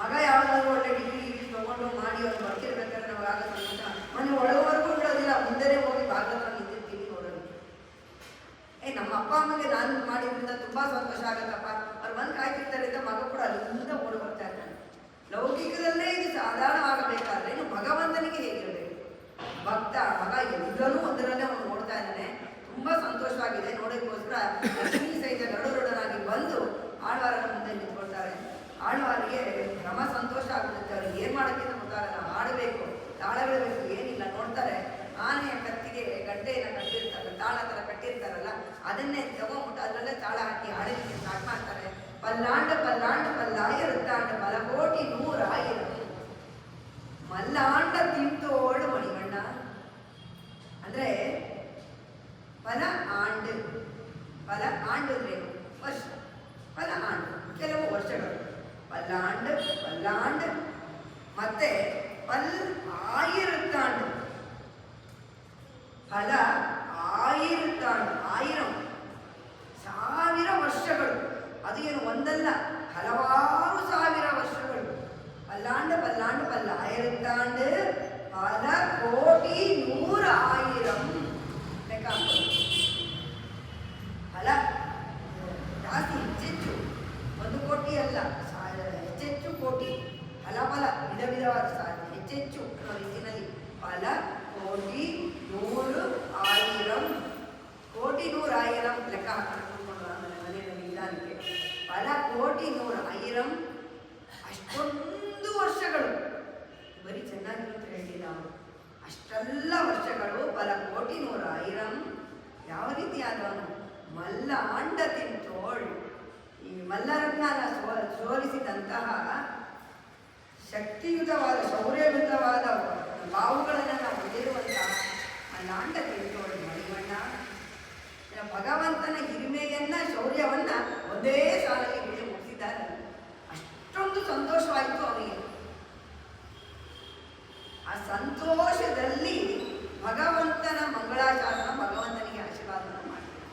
ಮಗ ಯಾವಾಗಲೂ ಒಳ್ಳೆ ಡಿಗ್ರಿ ತಗೊಂಡು ಮಾಡಿ ಅವ್ರು ಬರ್ತಿರ್ಬೇಕಾದ್ರೆ ನಮ್ಗೆ ಆಗೋದಿಲ್ಲ, ಮನೆ ಒಳವರೆಗೂ ಬಿಡೋದಿಲ್ಲ, ಮುಂದೆನೇ ಹೋಗಿ ಬಾಗಿಲ ನಿಂತಿರ್ತೀವಿ ನೋಡೋದು. ನಮ್ಮ ಅಪ್ಪ ಅಮ್ಮಗೆ ನಾನು ಮಾಡಿದ್ರಿಂದ ತುಂಬಾ ಸಂತೋಷ ಆಗತ್ತಪ್ಪ, ಅವ್ರು ಬಂದು ಕಾಯ್ತಿರ್ತಾರೆ ಅಂತ ಮಗ ಕೂಡ ಅಲ್ಲಿಂದ ಓಡಿ ಬರ್ತಾ ಇರ್ತಾನೆ. ಲೌಕಿಕದಲ್ಲೇ ಇದು ಸಾಧಾರಣವಾಗಬೇಕಾದ್ರೆ ಇನ್ನು ಭಗವಂತನಿಗೆ ಹೇಗಿರಬೇಕು? ಭಕ್ತ ಮಗ ಎಲ್ಲರೂ ಒಂದರಲ್ಲೇ ಅವನು ನೋಡ್ತಾ ಇದ್ದಾನೆ, ತುಂಬಾ ಸಂತೋಷವಾಗಿದೆ. ನೋಡೋದಕ್ಕೋಸ್ಕರ ಲಕ್ಷ್ಮೀ ಸಹಿತ ಗರುಡನಾಗಿ ಬಂದು ಆಳ್ವಾರನ ಮುಂದೆ ನಿಂತ್ಕೊಳ್ತಾರೆ. ಆಳ್ವಾರಿಗೆ ಕ್ರಮ ಸಂತೋಷ ಆಗ್ಬಿಡುತ್ತೆ. ಅವ್ರಿಗೆ ಏನ್ ಮಾಡೋಕ್ಕೆ ಗೊತ್ತಾಗಲ್ಲ, ಆಡಬೇಕು, ತಾಳಬೇಕು, ಏನಿಲ್ಲ. ನೋಡ್ತಾರೆ ಆನೆಯ ಕತ್ತಿಗೆ ಗಡ್ಡೆಯನ್ನು ಕಟ್ಟಿರ್ತಾರೆ, ತಾಳ ಥರ ಕಟ್ಟಿರ್ತಾರಲ್ಲ, ಅದನ್ನೇ ತಗೊಂಡ್ಬಿಟ್ಟು ಅದರಲ್ಲೇ ತಾಳ ಹಾಕಿ ಆಡಲಿಕ್ಕೆ ಸ್ಟಾರ್ಟ್ ಮಾಡ್ತಾರೆ. ಪಲ್ಲಾಂಡ ಪಲ್ಲಾಂಡ ಪಲ್ಲಾಯ ವೃತ್ತಾಂಡ ಮಲಕೋಟಿ 100,000 ಮಲ್ಲಾಂಡ ತಿಂತೋಳು ಮಣಿವಣ್ಣ. ಅಂದ್ರೆ ಫಲ ಆಂಡು, ಫಲ ಆಂಡು ಅಂದ್ರೆ ವರ್ಷ, ಫಲ ಆಂಡು ಕೆಲವು ವರ್ಷಗಳು, ಪಲ್ಲಾಂಡು ಪಲ್ಲಾಂಡು ಮತ್ತೆ ಪಲ್ ಆಯಿರುತ್ತಾಂಡು, ಫಲ ಆಯಿರುತ್ತಾಂಡು, 1000 ವರ್ಷಗಳು. ಅದು ಏನು ಒಂದಲ್ಲ, ಹಲವಾರು ಸಾವಿರ ವರ್ಷಗಳು. ಪಲ್ಲಾಂಡು ಪಲ್ಲಾಂಡು ಪಲ್ಲ ಆಯಿರುತ್ತಾಂಡು ಫಲ ಕೋಟಿ 100,000 ಲೆಕ್ಕ ಹಾಕೋದು. ಫಲ ಜಾಸ್ತಿ ಹೆಚ್ಚೆಚ್ಚು, 1 ಕೋಟಿ ಅಲ್ಲ, ಹೆಚ್ಚೆಚ್ಚು ಕೋಟಿ, ಫಲ ವಿಧ ವಿಧವಾದ ಹೆಚ್ಚೆಚ್ಚು ಅನ್ನೋ ರೀತಿಯಲ್ಲಿ ಫಲ ಕೋಟಿ 100,000 ಕೋಟಿ 100,000 ಲೆಕ್ಕ ಹಾಕೊಂಡು ಮನೆಯಲ್ಲಿ ನಿಧಾನಕ್ಕೆ. ಫಲ ಕೋಟಿ 100,000 ಅಷ್ಟೊಂದು ವರ್ಷಗಳು. ಬರೀ ಚೆನ್ನಾಗಿರುತ್ತೆ ಹೇಳಿಲ್ಲ ಅವರು, ಅಷ್ಟೆಲ್ಲ ವರ್ಷಗಳು. ಫಲ ಕೋಟಿ 100,000 ಯಾವ ರೀತಿ ಆದವನು? ಮಲ್ಲಾಂಡ ತಿಂತೋಳ್, ಈ ಮಲ್ಲರತ್ನ ಸೋಲಿಸಿದಂತಹ ಶಕ್ತಿಯುತವಾದ ಶೌರ್ಯಯುತವಾದ ಬಾವುಗಳನ್ನು ಹೊಂದಿರುವಂತಹ ಮಲ್ಲಾಂಡ ತಿಂತೋಳು ಮಣಿವಣ್ಣ. ಭಗವಂತನ ಹಿರಿಮೆಯನ್ನ ಶೌರ್ಯವನ್ನ ಒಂದೇ ಸಾಲಲ್ಲಿ ಹೇಳಿ ಮುಗಿಸಿದ್ದಾರೆ. ಅಷ್ಟೊಂದು ಸಂತೋಷವಾಯಿತು ಅವನಿಗೆ. ಆ ಸಂತೋಷದಲ್ಲಿ ಭಗವಂತನ ಮಂಗಳಾಚರಣ, ಭಗವಂತನಿಗೆ ಆಶೀರ್ವಾದನ ಮಾಡಿದ್ರು.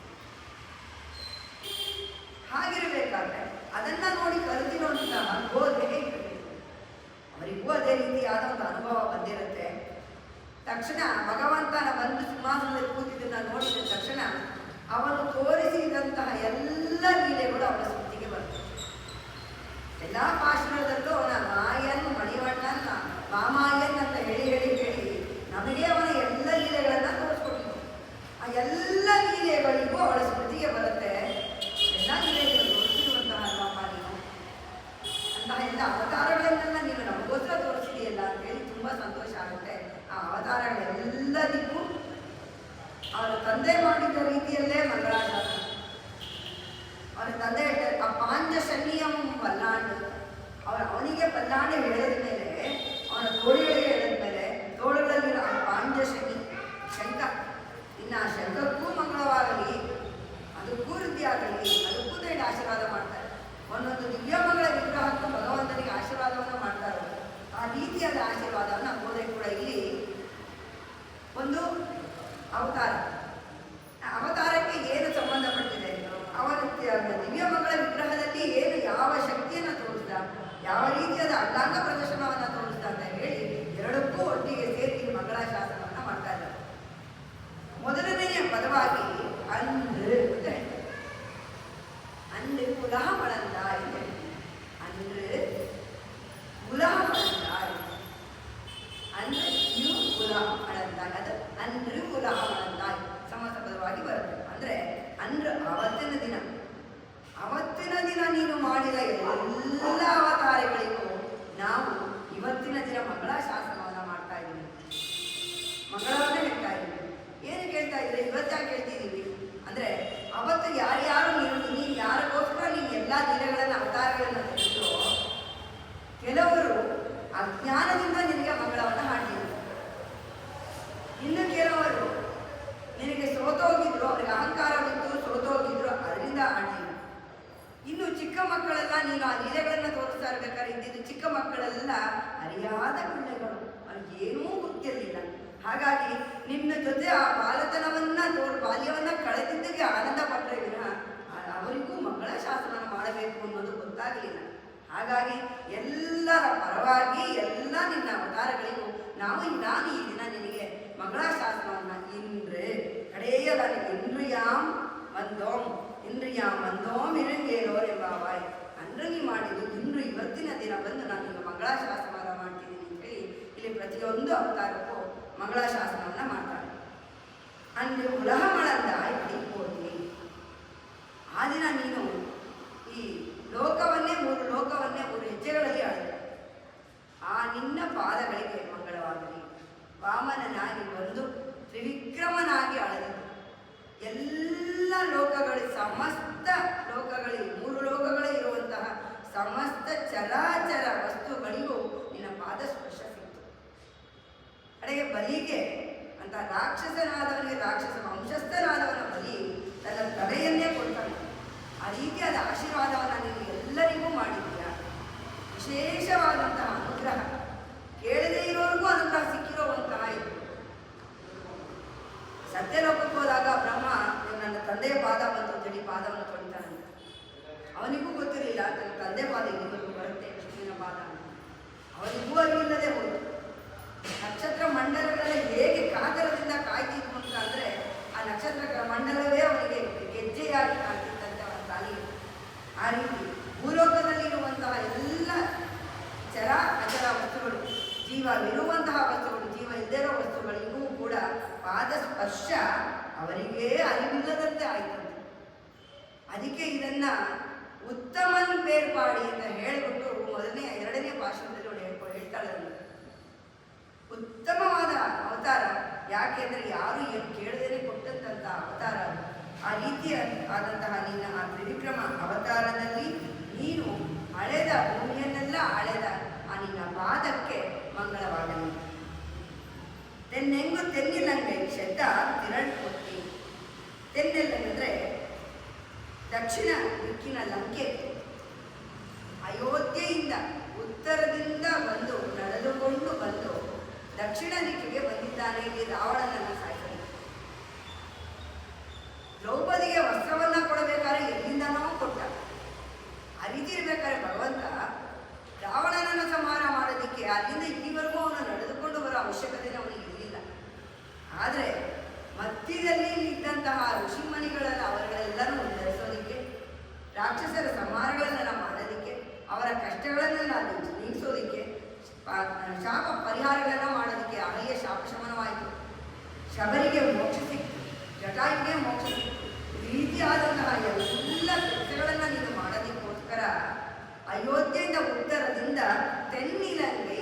ಹಾಗಿರಬೇಕಾದ್ರೆ ಅದನ್ನ ನೋಡಿ ಕಲಿತಿರುವಂತಹ ಬೋಧೆ ಹೇಗಿರಬೇಕು? ಅವರಿಗೂ ಅದೇ ರೀತಿಯಾದ ಒಂದು ಅನುಭವ ಬಂದಿರುತ್ತೆ. ತಕ್ಷಣ ಭಗವಂತನ ಬಂದು ಸಿಂಹಾಸನದಲ್ಲಿ ಕೂತಿದ್ದನ್ನ ನೋಡಿದ ತಕ್ಷಣ ಅವನು ತೋರಿಸಿದಂತಹ ಎಲ್ಲ ಲೀಲೆಗಳು ಅವನ ಸ್ಮೃತಿಗೆ ಬರ್ತದೆ. ಎಲ್ಲ ಭಾಷಣದಲ್ಲೂ ಅವನ ಮಾಯನ್ ಮಣಿವಣ್ಣನ್ ಮಾಮಾಯನ್ ಅಂತ ಹೇಳಿ ಹೇಳಿ ಹೇಳಿ ನಮಗೆ ಅವನ ಎಲ್ಲ ಲೀಲೆಗಳನ್ನ ತೋರಿಸ್ಕೊಟ್ಟಿದ್ದರು. ಆ ಎಲ್ಲ ಲೀಲೆಗಳಿಗೂ ಅವಳ ಸ್ಮೃತಿಗೆ ಬರುತ್ತೆ. ಎಲ್ಲ ಲೀಲೆಗಳು ತೋರಿಸಿರುವಂತಹ ಅಲ್ವಪ್ಪ ನೀನು, ಅಂತಹ ಎಲ್ಲ ಅವತಾರಗಳನ್ನೆಲ್ಲ ನೀನು ನಮಗೋಸ್ಕರ ತೋರಿಸಿದೆಯಲ್ಲ ಅಂತ ಹೇಳಿ ತುಂಬಾ ಸಂತೋಷ ಆಗುತ್ತೆ. ಆ ಅವತಾರಗಳೆಲ್ಲದಕ್ಕೂ ಅವರ ತಂದೆ ಮಾಡಿದ ರೀತಿಯಲ್ಲೇ ಮಂಗಳಾಚರಣೆ. ಅವರ ತಂದೆ ಹೇಳ್ತಾರೆ ಆ ಪಾಂಚಶನಿಯಂ ಪಲ್ಲಾಂಡು, ಅವನಿಗೆ ಪಲ್ಲಾಂಡು ಹೇಳಿದ ಮೇಲೆ, ಅವನ ತೋಳುಗಳಿಗೆ ಹೇಳಿದ ಮೇಲೆ ತೋಳುಗಳಲ್ಲಿರೋ ಆ ಪಾಂಚಶನಿ ಶಂಖ, ಇನ್ನು ಆ ಶಂಖಕ್ಕೂ ಮಂಗಳವಾಗಲಿ, ಅದಕ್ಕೂ ವೃದ್ಧಿ ಆಗಲಿ, ಅದಕ್ಕೂ ಹೇಳಿ ಆಶೀರ್ವಾದ ಮಾಡ್ತಾರೆ. ಒಂದೊಂದು ದಿವ್ಯಮಗಳ ವಿಗ್ರಹಕ್ಕೂ ಭಗವಂತನಿಗೆ ಆಶೀರ್ವಾದವನ್ನು ಮಾಡ್ತಾರೆ. ಆ ರೀತಿಯಾದ ಆಶೀರ್ವಾದವನ್ನು ಬೋಧೆ ಕೂಡ ಇಲ್ಲಿ ಒಂದು ಅವತಾರ. ಅವತಾರಕ್ಕೆ ಏನು ಸಂಬಂಧಪಟ್ಟಿದೆ? ಅವನ ದಿವ್ಯಮಗಳ ವಿಗ್ರಹದಲ್ಲಿ ಏನು ಯಾವ ಶಕ್ತಿಯನ್ನು ತೋರಿಸಿದ, ಯಾವ ರೀತಿಯಾದ ಅಡ್ಡಾಂಗ ಪ್ರದರ್ಶನವನ್ನು ತೋರಿಸಿದ ಅಂತ ಹೇಳಿ ಎರಡಕ್ಕೂ ಒಟ್ಟಿಗೆ ಸೇರಿ ಮಂಗಳಾಶಾಸನವನ್ನು ಮಾಡ್ತಾ ಇದ್ದಾರೆ. ಮೊದಲನೆಯ ಪದವಾಗಿ ಅಂದು ಅಂತ ಹೇಳ್ತಾರೆ. ಅಂದು ಕುಲಹ ಮಳಂದಾಯ್ ಅಂತ ಹೇಳ್ತಾರೆ. ಅಂದು ಕುಲಹ ಮಳಂದಾಯ್, ಅಂದು ಯು ಕುಲಹ ಮಳಂದಾಯ್, ಅದು ಅಂದ್ರು ಕುಲಹ ಮಳಂದಾಯ್ ಸಮಾಸ ಪದವಾಗಿ ಬರುತ್ತೆ. ಅಂದ್ರೆ ಅಂದ್ರ ಅವತ್ತಿನ ದಿನ, ಅವತ್ತಿನ ದಿನ ನೀನು ಮಾಡಿದ ಎಲ್ಲ ಅವತಾರಗಳಿಗೂ ನಾವು ಇವತ್ತಿನ ದಿನ ಮಂಗಳಾಶಾಸನವನ್ನ ಮಾಡ್ತಾ ಇದ್ದೀವಿ, ಮಂಗಳವನ್ನೇ ಹೇಳ್ತಾ ಇದ್ದೀವಿ. ಏನು ಕೇಳ್ತಾ ಇದ್ರೆ ಇವತ್ತಾಗಿ ಕೇಳ್ತಿದ್ದೀವಿ ಅಂದ್ರೆ ಅವತ್ತು ಯಾರ್ಯಾರು ನೀನು ಯಾರಿಗೋಸ್ಕರ ನೀನು ಎಲ್ಲ ದಿನಗಳನ್ನು ಅವತಾರಗಳನ್ನು ತಿಳಿದೋ, ಕೆಲವರು ಅಜ್ಞಾನದಿಂದ ನಿನಗೆ ಮಂಗಳವನ್ನು ಹಾಡಿದ್ರು, ಇನ್ನು ಕೆಲವರು ನಿನಗೆ ಸೋತೋಗಿದ್ರು, ಅವ್ರಿಗೆ ಅಹಂಕಾರವಿತ್ತು, ಸೋತೋಗಿದ್ರು, ಅದರಿಂದ ಹಾಡಲಿಲ್ಲ. ಇನ್ನು ಚಿಕ್ಕ ಮಕ್ಕಳೆಲ್ಲ ನೀನು ಆ ಲೀಲೆಗಳನ್ನು ತೋರಿಸ್ತಾ ಇರ್ಬೇಕಾದ್ರೆ ಇದ್ದಿದ್ದು ಚಿಕ್ಕ ಮಕ್ಕಳೆಲ್ಲ ಅರಿಯಾದ ಪಿಳ್ಳೆಗಳು, ಅವ್ರಿಗೆ ಏನೂ ಗೊತ್ತಿರಲಿಲ್ಲ. ಹಾಗಾಗಿ ನಿನ್ನ ಜೊತೆ ಆ ಬಾಲತನವನ್ನ ಬಾಲ್ಯವನ್ನ ಕಳೆದಿದ್ದಕ್ಕೆ ಆನಂದ ಪಟ್ಟರೆ ವಿನಃ ಅವರಿಗೂ ಮಂಗಳ ಶಾಸನ ಮಾಡಬೇಕು ಅನ್ನೋದು ಗೊತ್ತಾಗಲಿಲ್ಲ. ಹಾಗಾಗಿ ಎಲ್ಲರ ಪರವಾಗಿ ಎಲ್ಲ ನಿನ್ನ ಅವತಾರಗಳಿಗೂ ನಾನು ಈ ದಿನ ನಿನಗೆ ಮಂಗಳಾಶಾಸನವನ್ನು ಕಡೆಯಲ್ಲ ಇಂದ್ರಿಯಾಂ ಮಂದೋಂ ಇರಂಗೇರೋರ್ ಎಂಬಾವಾಯ್ ಅಂದ್ರಗಿ ಮಾಡಿದ್ದು ಇಂದ್ರು ಇವತ್ತಿನ ದಿನ ಬಂದು ನಾನು ಈಗ ಮಂಗಳಾಶಾಸನ ಮಾಡ್ತಿದ್ದೀನಿ ಅಂತ ಹೇಳಿ ಇಲ್ಲಿ ಪ್ರತಿಯೊಂದು ಅವತಾರಕ್ಕೂ ಮಂಗಳಾಶಾಸನವನ್ನು ಮಾಡ್ತಾರೆ. ಅಂದ್ರೆ ಉಲಹಮಳಂದಾಯ್ ಅಡಿಪೋತಿ ಆ ದಿನ ನೀನು ಈ ಲೋಕವನ್ನೇ ಮೂರು ಹೆಜ್ಜೆಗಳಲ್ಲಿ ಅಳೆದ ಆ ನಿನ್ನ ಪಾದಗಳಿಗೆ ಮಂಗಳವಾಗಲಿ. ವಾಮನನಾಗಿ ಬಂದು ತ್ರಿವಿಕ್ರಮನಾಗಿ ಅಳೆದನು. ಎಲ್ಲ ಸಮಸ್ತ ಲೋಕಗಳಿಗೆ 3 ಲೋಕಗಳೇ ಇರುವಂತಹ ಸಮಸ್ತ ಚರಾಚರ ವಸ್ತುಗಳಿಗೂ ನಿನ್ನ ಪಾದ ಸ್ಪರ್ಶ ಸಿಕ್ತು. ಕಡೆಗೆ ಬಲಿಗೆ ಅಂತ ರಾಕ್ಷಸನಾದವನಿಗೆ ರಾಕ್ಷಸ ವಂಶಸ್ಥನಾದವನ ಬಲಿ ತನ್ನ ತಲೆಯನ್ನೇ ಕೊಡ್ತಾನೆ. ಆ ರೀತಿಯಾದ ಆಶೀರ್ವಾದವನ್ನು ನೀನು ಎಲ್ಲರಿಗೂ ಮಾಡಿದ್ದೀಯ. ವಿಶೇಷವಾದಂತಹ ಅನುಗ್ರಹ, ಕೇಳದೇ ಇರೋರಿಗೂ ಅನುಗ್ರಹ ಸಿಕ್ಕಿರುವಂತಹ ಇದು. ಸತ್ಯಲೋಕಕ್ಕೆ ಹೋದಾಗ ಬ್ರಹ್ಮ ನನ್ನ ತಂದೆಯ ಪಾದ ಬಂತು ಅಂತೇಳಿ ಪಾದವನ್ನು ತೊಳಿತಾನೆ. ಅವನಿಗೂ ಗೊತ್ತಿರಲಿಲ್ಲ ನನ್ನ ತಂದೆ ಪಾದ ಇಲ್ಲಿವರೆಗೂ ಬರುತ್ತೆ, ವಿಷ್ಣುವಿನ ಪಾದ ಅಂತ. ಅವನಿಗೂ ಅರಿವಿಲ್ಲದೆ ಹೋಯಿತು. ನಕ್ಷತ್ರ ಮಂಡಲಗಳಲ್ಲಿ ಹೇಗೆ ಕಾಗರದಿಂದ ಕಾಯ್ತಿದ್ವು ಅಂತ ಅಂದರೆ ಆ ನಕ್ಷತ್ರ ಮಂಡಲವೇ ಅವನಿಗೆ ಗೆಜ್ಜೆಯಾಗಿ ಕಾಣ್ತಿತ್ತಂತೆ ಅವನ ತಾಯಿಗೆ. ಆ ರೀತಿ ಭೂಲೋಕದಲ್ಲಿರುವಂತಹ ಎಲ್ಲ ಚರ ಅಚರ ವಸ್ತುಗಳು, ಜೀವವಿರುವಂತಹ ವಸ್ತುಗಳು, ಜೀವ ಇಲ್ಲದಿರೋ ವಸ್ತುಗಳಿಗೂ ಕೂಡ ಪಾದ ಸ್ಪರ್ಶ ಅವರಿಗೆ ಅರಿವಿಲ್ಲದಂತೆ ಆಯ್ತಂತೆ. ಅದಕ್ಕೆ ಇದನ್ನ ಉತ್ತಮನ್ ಬೇರ್ಪಾಡಿ ಅಂತ ಹೇಳಿಬಿಟ್ಟು ಎರಡನೇ ಭಾಷಣದಲ್ಲಿ ಅವಳು ಹೇಳ್ತಾಳೆ. ಉತ್ತಮವಾದ ಅವತಾರ ಯಾಕೆಂದ್ರೆ ಯಾರು ಏನು ಕೇಳದೇನೆ ಕೊಟ್ಟಂತ ಅವತಾರ. ಆ ರೀತಿಯ ಆದಂತಹ ನಿನ್ನ ಆ ತ್ರಿವಿಕ್ರಮ ಅವತಾರದಲ್ಲಿ ನೀನು ಅಳೆದ ಭೂಮಿಯನ್ನೆಲ್ಲ ಅಳೆದ ಆ ನಿನ್ನ ಪಾದಕ್ಕೆ ಮಂಗಳವಾಗಲಿ. ತೆನ್ನೆಂಗು ತೆನ್ನಿಲಂಗೆ ಶಬ್ದ ತಿರಳ್ಕೊತ್ತಿ. ತೆನ್ನೆಲ್ಲಂದ್ರೆ ದಕ್ಷಿಣ ದಿಕ್ಕಿನ ಲಂಕೆ. ಅಯೋಧ್ಯೆಯಿಂದ ಉತ್ತರದಿಂದ ಬಂದು ನಡೆದುಕೊಂಡು ಬಂದು ದಕ್ಷಿಣ ದಿಕ್ಕಿಗೆ ಬಂದಿದ್ದಾನೆ ಇಲ್ಲಿ ರಾವಣನನ್ನು ಸಾಯಿಸಲು. ದ್ರೌಪದಿಗೆ ವಸ್ತ್ರವನ್ನ ಕೊಡಬೇಕಾದ್ರೆ ಎಲ್ಲಿಂದನೋ ಕೊಟ್ಟ. ಆ ರೀತಿ ಇರ್ಬೇಕಾದ್ರೆ ಭಗವಂತ ರಾವಣನನ್ನು ಸಂಹಾರ ಮಾಡೋದಿಕ್ಕೆ ಅಲ್ಲಿಂದ ಇಲ್ಲಿವರೆಗೂ ಅವನು ನಡೆದುಕೊಂಡು ಬರೋ ಅವಶ್ಯಕತೆ ಅವನಿಗೆ ಇರಲಿಲ್ಲ. ಆದರೆ ಮಧ್ಯದಲ್ಲಿ ಇದ್ದಂತಹ ಋಷಿಮಣಿಗಳೆಲ್ಲ ಅವರುಗಳೆಲ್ಲರೂ ಉದ್ಧರಿಸೋದಿಕ್ಕೆ, ರಾಕ್ಷಸರ ಸಂಹಾರಗಳನ್ನೆಲ್ಲ ಮಾಡೋದಿಕ್ಕೆ, ಅವರ ಕಷ್ಟಗಳನ್ನೆಲ್ಲ ನೀಗಿಸೋದಿಕ್ಕೆ, ಶಾಪ ಪರಿಹಾರಗಳನ್ನ ಮಾಡೋದಕ್ಕೆ ಅಹಲ್ಯ ಶಾಪ ಶಮನವಾಯಿತು. ಶಬರಿಗೆ ಮೋಕ್ಷ ಸಿಕ್ತು, ಜಟಾಯುಗೆ ಮೋಕ್ಷ ಸಿಕ್ತು. ಈ ರೀತಿಯಾದಂತಹ ಎಲ್ಲ ಕೆಲಸಗಳನ್ನು ನೀನು ಮಾಡೋದಕ್ಕೋಸ್ಕರ ಅಯೋಧ್ಯೆಯಿಂದ ಉತ್ತರದಿಂದ ತೆನ್ನಿಲಂಗೆ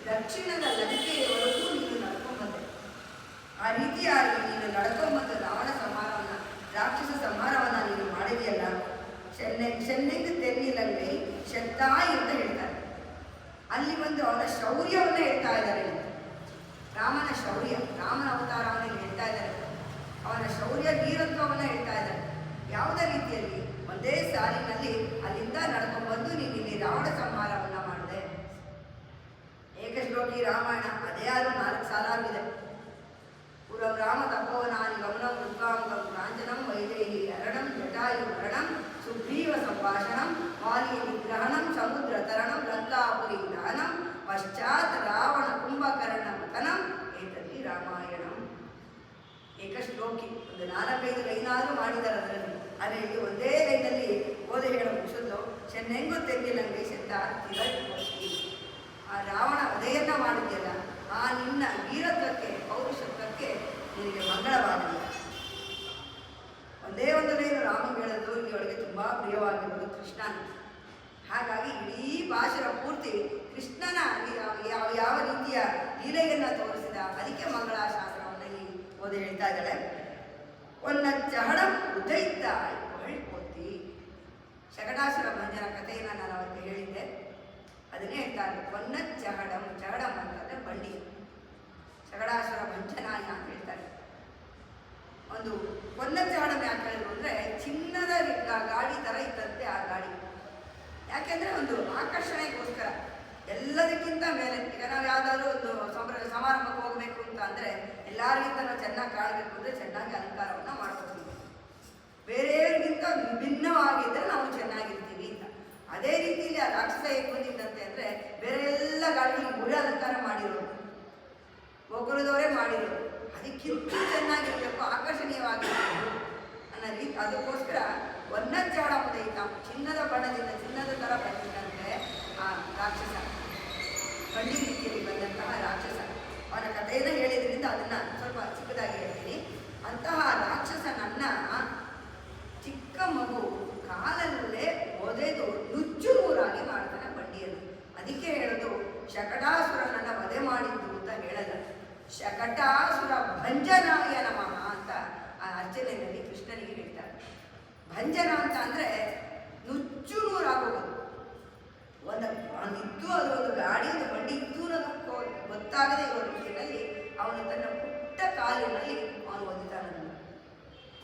ದಕ್ಷಿಣದ ಲಂಕೆಯವರೆಗೂ ನೀನು ನಡ್ಕೊಂಡ್ಬಂದೆ. ಆ ರೀತಿಯಾಗಿ ನೀನು ನಡ್ಕೊಂಡ್ಬಂದು ರಾವಣ ಸಂಹಾರವನ್ನು, ರಾಕ್ಷಸ ಸಂಹಾರವನ್ನು ನೀನು ಮಾಡಿದೆಯಲ್ಲ. ಚೆನ್ನೆಂದು ತೆನ್ನಿಲಂಗೆ ಶತ್ತಾಯಿ ಅಂತ ಹೇಳ್ತಾರೆ. ಅಲ್ಲಿ ಒಂದು ಅವನ ಶೌರ್ಯವನ್ನು ಹೇಳ್ತಾ ಇದ್ದಾರೆ. ರಾಮನ ಶೌರ್ಯ, ರಾಮನ ಅವತಾರವನ್ನು ಹೇಳ್ತಾ ಇದ್ದಾರೆ. ಅವನ ಶೌರ್ಯ ವೀರತ್ವವನ್ನು ಹೇಳ್ತಾ ಇದ್ದಾರೆ. ಯಾವುದೇ ರೀತಿಯಲ್ಲಿ ಒಂದೇ ಸಾಲಿನಲ್ಲಿ ಅಲ್ಲಿಂದ ನಡ್ಕೊಂಡ್ಬಂದು ನೀನು ಇಲ್ಲಿ ರಾವಣ ಸಂಹಾರವನ್ನು ಮಾಡಿದೆ. ಏಕಶ್ಲೋಕಿ ರಾಮಾಯಣ ಅದೇ ಆದರೂ 4 ಸಾಲ ಆಗಿದೆ. ಪುರಂ ರಾಮ ತಪೋವನಾನಿ ಗಮನಂ ಋತ್ವಾಂಗಂ ಕಾಂಚನಂ ವೈದೇಹಿ ಅರಣಂ ಜಟಾಯು ಮರಣಂ ಸುಗ್ರೀವ ಸಂಭಾಷಣಂ ವಾಲಿ ನಿಗ್ರಹಣಂ ಸಮುದ್ರ ತರಣಂ ಲಂಕಾಪುರಿ ದಾನಂ ಪಶ್ಚಾತ್ ರಾವಣ ಕುಂಭಕರ್ಣ ಮತನಂ ಏತಲ್ಲಿ ರಾಮಾಯಣಂ. ಏಕಶ್ಲೋಕಿ ಒಂದು 4-5 ಲೈನಾದರೂ ಮಾಡಿದ್ದಾರೆ ಅದರಲ್ಲಿ. ಆದರೆ ಇಲ್ಲಿ ಒಂದೇ ಲೈನಲ್ಲಿ ಓದಿ ಹೇಳ ಮುಗಿಸೋದು. ಚೆನ್ನೆಂಗು ತೆಗ್ಗಿಲಂಗೆ ಶಬ್ದ ತಿರಳ್ಕೊತ್ತಿ. ಆ ರಾವಣ ವಧೆಯನ್ನ ಮಾಡಿದ್ಯಲ್ಲ, ಆ ನಿನ್ನ ವೀರತ್ವಕ್ಕೆ, ಪೌರುಷತ್ವಕ್ಕೆ ನಿನಗೆ ಮಂಗಳವಾಗಲಿ. ಒಂದೇ ಒಂದು ಲೈನು ರಾಮ ಹೇಳೋದು ಇಲ್ಲಿ ಅವಳಿಗೆ ತುಂಬ ಪ್ರಿಯವಾಗಿರುವುದು ಕೃಷ್ಣ. ಹಾಗಾಗಿ ಇಡೀ ಭಾಷಣ ಪೂರ್ತಿ ಕೃಷ್ಣನ ಯಾವ ರೀತಿಯ ಲೀಲೆಯನ್ನು ತೋರಿಸಿದ, ಅದಕ್ಕೆ ಮಂಗಳಾಶಾಸನವನ್ನು ಇಲ್ಲಿ ಓದಿ ಹೇಳ್ತಾ ಇದ್ದಾಳೆ. ಒನ್ನ ಚಹಡ ಉದಯಿತ ಹೊಳ್ಕೊತ್ತಿ. ಶಕಟಾಸುರ ಭಂಜನ ಕಥೆಯನ್ನು ನಾನು ಅವತ್ತು ಹೇಳಿದ್ದೆ, ಅದನ್ನೇ ಹೇಳ್ತಾರೆ. ಒನ್ನ ಚಹಡಂ, ಚಹಡಂ ಅಂತಂದರೆ ಬಂಡಿ. ಶಕಟಾಸುರ ಭಂಜನ ಅಂತ ಹೇಳ್ತಾರೆ. ಒಂದು ಒನ್ನ ಚಹಡಂ ಯಾಕೆ ಹೇಳಿದ್ರು ಅಂದರೆ ಚಿನ್ನದ ಗಾಡಿ ಥರ ಇತ್ತಂತೆ ಆ ಗಾಡಿ. ಯಾಕೆಂದರೆ ಒಂದು ಆಕರ್ಷಣೆಗೋಸ್ಕರ ಎಲ್ಲದಕ್ಕಿಂತ ಮೇಲೆ. ಈಗ ನಾವು ಯಾವುದಾದ್ರೂ ಒಂದು ಸಮಾರಂಭಕ್ಕೆ ಹೋಗಬೇಕು ಅಂತ ಅಂತ ಅಂದರೆ ಎಲ್ಲರಿಗಿಂತ ನಾವು ಚೆನ್ನಾಗಿ ಕಾಣಬೇಕು ಅಂದರೆ ಚೆನ್ನಾಗಿ ಅಲಂಕಾರವನ್ನು ಮಾಡ್ಕೋತೀವಿ. ಬೇರೆಯವರಿಗಿಂತ ವಿಭಿನ್ನವಾಗಿದ್ದರೆ ನಾವು ಚೆನ್ನಾಗಿರ್ತೀವಿ ಅಂತ. ಅದೇ ರೀತಿಯಲ್ಲಿ ಆ ರಾಕ್ಷಸ ಹೇಗೆ ಬಂದಿದ್ದಂತೆ ಅಂದರೆ ಬೇರೆ ಎಲ್ಲ ಗಾಳಿಗಳಿಗೆ ಗುಡಿ ಅಲಂಕಾರ ಮಾಡಿರೋದು, ಗೋಕುಲದವರೇ ಮಾಡಿರೋದು, ಅದಕ್ಕಿಂತ ಚೆನ್ನಾಗಿರಬೇಕು, ಆಕರ್ಷಣೀಯವಾಗಿರಬೇಕು ಅನ್ನೋ ರೀತಿ. ಅದಕ್ಕೋಸ್ಕರ ಒನ್ನಜ್ಜಾಡ ಮುದೈತ ಚಿನ್ನದ ಬಣ್ಣದಿಂದ ಚಿನ್ನದ ಥರ ಬಂದಿದ್ದಂತೆ ಆ ರಾಕ್ಷಸ, ಬಂಡಿ ರೀತಿಯಲ್ಲಿ ಬಂದಂತಹ ರಾಕ್ಷಸ. ಅವನ ಕಥೆಯನ್ನು ಹೇಳಿದ್ರಿಂದ ಅದನ್ನು ಸ್ವಲ್ಪ ಚಿಕ್ಕದಾಗಿ ಹೇಳ್ತೀನಿ. ಅಂತಹ ರಾಕ್ಷಸನನ್ನ ಚಿಕ್ಕ ಮಗು ಕಾಲಲ್ಲೇ ಒದೆದು ನುಚ್ಚು ನೂರಾಗಿ ಮಾಡ್ತಾನೆ ಬಂಡಿಯನ್ನು. ಅದಕ್ಕೆ ಹೇಳೋದು ಶಕಟಾಸುರನನ್ನ ವಧೆ ಮಾಡಿದ್ದು ಅಂತ ಹೇಳಲ್ಲ, ಶಕಟಾಸುರ ಭಂಜನಾಯ ನಮಃ ಅಂತ ಆ ಅರ್ಚನೆಯಲ್ಲಿ ಕೃಷ್ಣನಿಗೆ ಹೇಳ್ತಾರೆ. ಭಂಜನ ಅಂತ ಅಂದರೆ ನುಚ್ಚು ನೂರಾಗೋದು. ಇದ್ದು ಅದು ಒಂದು ಗಾಡಿ, ಒಂದು ಬಂಡಿ ಇದ್ದು ಅನ್ನೋದಕ್ಕೂ ಗೊತ್ತಾಗದೇ ಇರೋ ರೀತಿಯಲ್ಲಿ ಅವನು ತನ್ನ ಪುಟ್ಟ ಕಾಲಿನಲ್ಲಿ ಅವನು ಒದ್ದಿದ್ದಾನೆ.